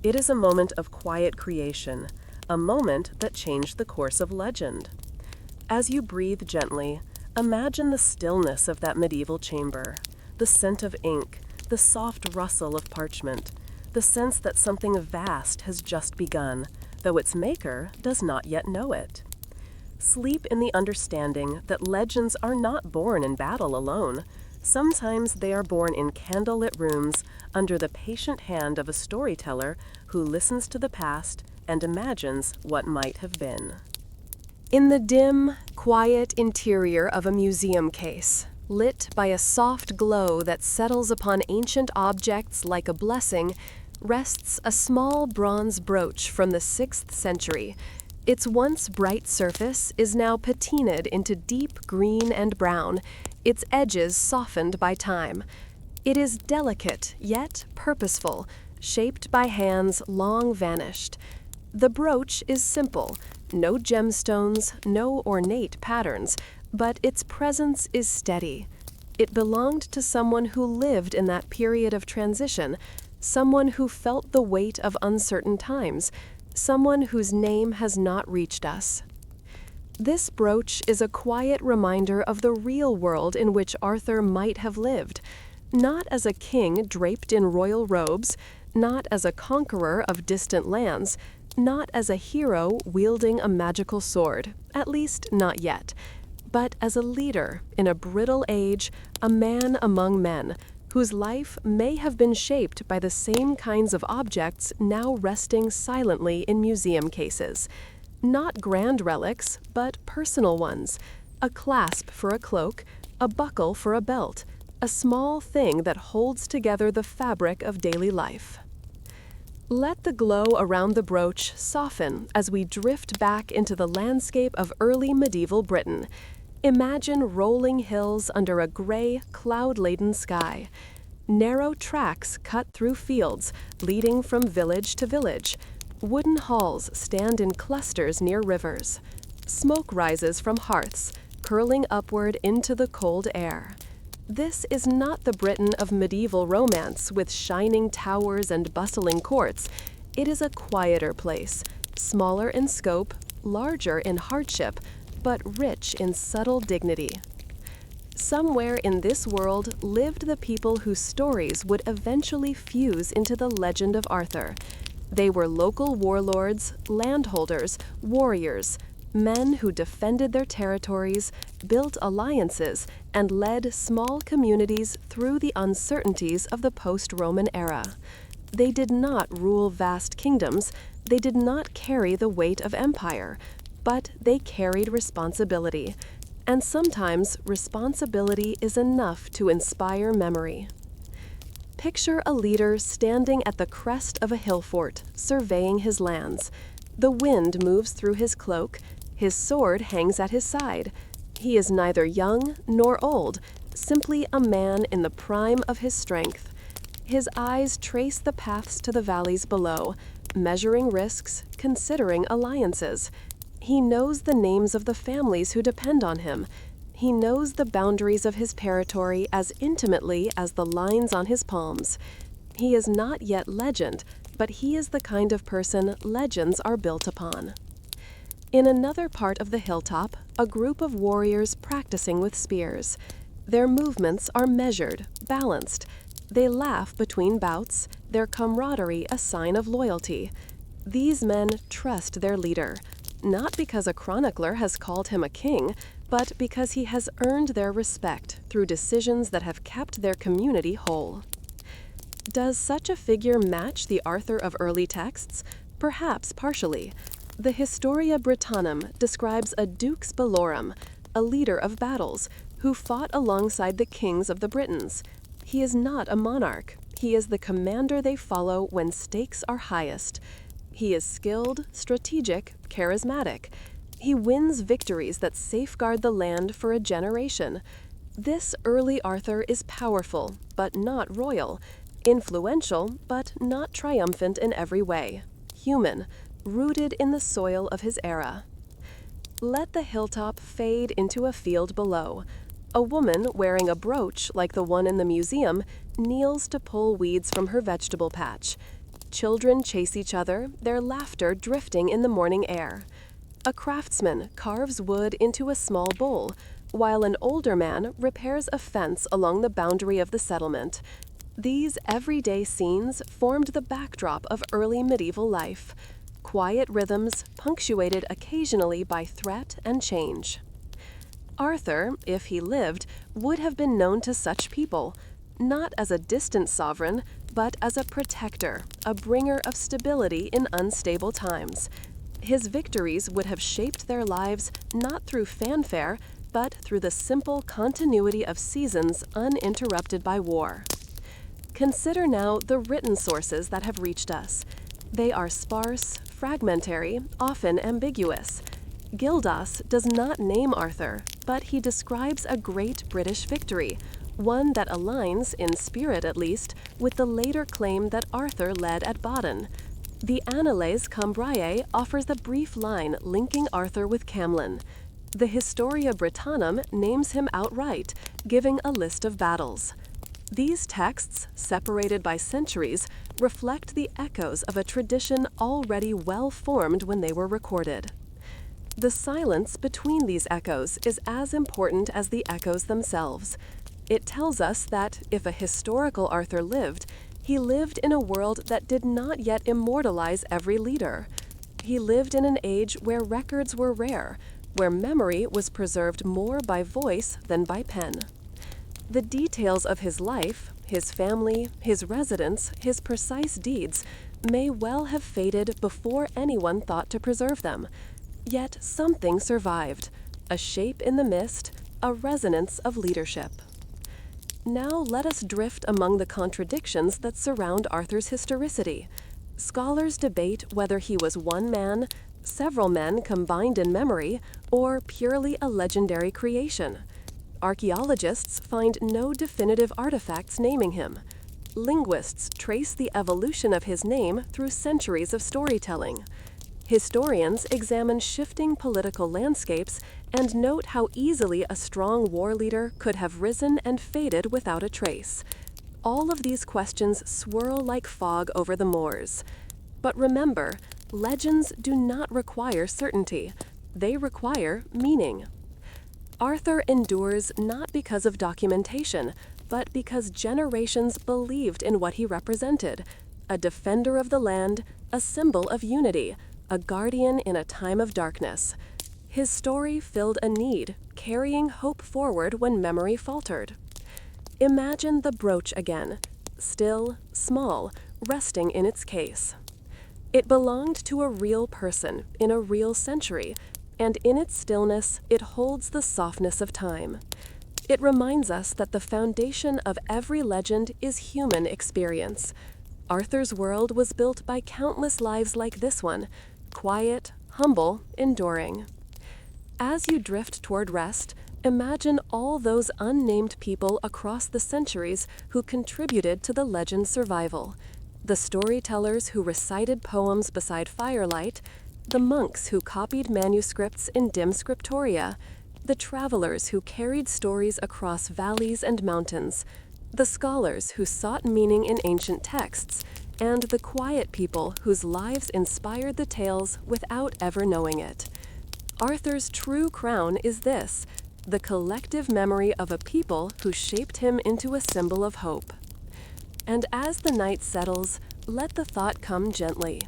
It is a moment of quiet creation, a moment that changed the course of legend. As you breathe gently, imagine the stillness of that medieval chamber, the scent of ink, the soft rustle of parchment, the sense that something vast has just begun, though its maker does not yet know it. Sleep in the understanding that legends are not born in battle alone. Sometimes they are born in candlelit rooms under the patient hand of a storyteller who listens to the past and imagines what might have been. In the dim, quiet interior of a museum case, lit by a soft glow that settles upon ancient objects like a blessing, rests a small bronze brooch from the 6th century. Its once bright surface is now patinaed into deep green and brown, its edges softened by time. It is delicate, yet purposeful, shaped by hands long vanished. The brooch is simple, no gemstones, no ornate patterns, but its presence is steady. It belonged to someone who lived in that period of transition, someone who felt the weight of uncertain times, someone whose name has not reached us. This brooch is a quiet reminder of the real world in which Arthur might have lived, not as a king draped in royal robes, not as a conqueror of distant lands, not as a hero wielding a magical sword, at least not yet, but as a leader in a brittle age, a man among men, whose life may have been shaped by the same kinds of objects now resting silently in museum cases. Not grand relics, but personal ones. A clasp for a cloak, a buckle for a belt, a small thing that holds together the fabric of daily life. Let the glow around the brooch soften as we drift back into the landscape of early medieval Britain. Imagine rolling hills under a gray, cloud-laden sky. Narrow tracks cut through fields, leading from village to village. Wooden halls stand in clusters near rivers. Smoke rises from hearths, curling upward into the cold air. This is not the Britain of medieval romance with shining towers and bustling courts. It is a quieter place, smaller in scope, larger in hardship, but rich in subtle dignity. Somewhere in this world lived the people whose stories would eventually fuse into the legend of Arthur. They were local warlords, landholders, warriors, men who defended their territories, built alliances, and led small communities through the uncertainties of the post-Roman era. They did not rule vast kingdoms, they did not carry the weight of empire, but they carried responsibility. And sometimes responsibility is enough to inspire memory. Picture a leader standing at the crest of a hill fort, surveying his lands. The wind moves through his cloak, his sword hangs at his side. He is neither young nor old, simply a man in the prime of his strength. His eyes trace the paths to the valleys below, measuring risks, considering alliances. He knows the names of the families who depend on him. He knows the boundaries of his territory as intimately as the lines on his palms. He is not yet legend, but he is the kind of person legends are built upon. In another part of the hilltop, a group of warriors practicing with spears. Their movements are measured, balanced. They laugh between bouts, their camaraderie a sign of loyalty. These men trust their leader, not because a chronicler has called him a king, but because he has earned their respect through decisions that have kept their community whole. Does such a figure match the Arthur of early texts? Perhaps partially. The Historia Brittonum describes a dux bellorum, a leader of battles, who fought alongside the kings of the Britons. He is not a monarch. He is the commander they follow when stakes are highest. He is skilled, strategic, charismatic. He wins victories that safeguard the land for a generation. This early Arthur is powerful, but not royal, influential, but not triumphant in every way, human, rooted in the soil of his era. Let the hilltop fade into a field below. A woman wearing a brooch like the one in the museum kneels to pull weeds from her vegetable patch. Children chase each other, their laughter drifting in the morning air. A craftsman carves wood into a small bowl, while an older man repairs a fence along the boundary of the settlement. These everyday scenes formed the backdrop of early medieval life. Quiet rhythms punctuated occasionally by threat and change. Arthur, if he lived, would have been known to such people, not as a distant sovereign, but as a protector, a bringer of stability in unstable times. His victories would have shaped their lives not through fanfare, but through the simple continuity of seasons uninterrupted by war. Consider now the written sources that have reached us. They are sparse, fragmentary, often ambiguous. Gildas does not name Arthur, but he describes a great British victory, one that aligns, in spirit at least, with the later claim that Arthur led at Baden. The Annales Cambriae offers the brief line linking Arthur with Camlan. The Historia Brittonum names him outright, giving a list of battles. These texts, separated by centuries, reflect the echoes of a tradition already well formed when they were recorded. The silence between these echoes is as important as the echoes themselves. It tells us that if a historical Arthur lived, he lived in a world that did not yet immortalize every leader. He lived in an age where records were rare, where memory was preserved more by voice than by pen. The details of his life, his family, his residence, his precise deeds, may well have faded before anyone thought to preserve them. Yet something survived, a shape in the mist, a resonance of leadership. Now let us drift among the contradictions that surround Arthur's historicity. Scholars debate whether he was one man, several men combined in memory, or purely a legendary creation. Archaeologists find no definitive artifacts naming him. Linguists trace the evolution of his name through centuries of storytelling. Historians examine shifting political landscapes and note how easily a strong war leader could have risen and faded without a trace. All of these questions swirl like fog over the moors. But remember, legends do not require certainty. They require meaning. Arthur endures not because of documentation, but because generations believed in what he represented: a defender of the land, a symbol of unity, a guardian in a time of darkness. His story filled a need, carrying hope forward when memory faltered. Imagine the brooch again, still, small, resting in its case. It belonged to a real person in a real century, and in its stillness, it holds the softness of time. It reminds us that the foundation of every legend is human experience. Arthur's world was built by countless lives like this one, quiet, humble, enduring. As you drift toward rest, Imagine all those unnamed people across the centuries who contributed to the legend's survival. The storytellers who recited poems beside firelight, the monks who copied manuscripts in dim scriptoria, the travelers who carried stories across valleys and mountains, the scholars who sought meaning in ancient texts, and the quiet people whose lives inspired the tales without ever knowing it. Arthur's true crown is this: the collective memory of a people who shaped him into a symbol of hope. And as the night settles, let the thought come gently.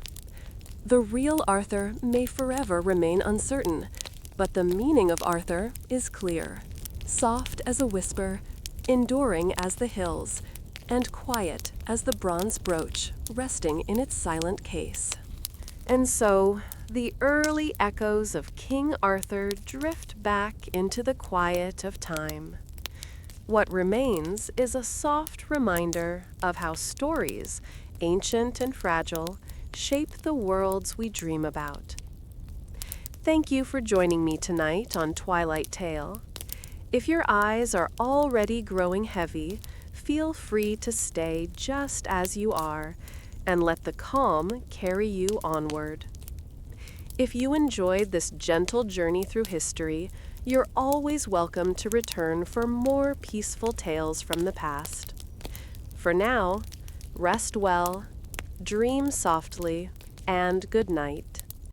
The real Arthur may forever remain uncertain, but the meaning of Arthur is clear, soft as a whisper, enduring as the hills, and quiet as the bronze brooch resting in its silent case. And so, the early echoes of King Arthur drift back into the quiet of time. What remains is a soft reminder of how stories, ancient and fragile, shape the worlds we dream about. Thank you for joining me tonight on Twilight Tale. If your eyes are already growing heavy, feel free to stay just as you are and let the calm carry you onward. If you enjoyed this gentle journey through history, you're always welcome to return for more peaceful tales from the past. For now, rest well, dream softly, and good night.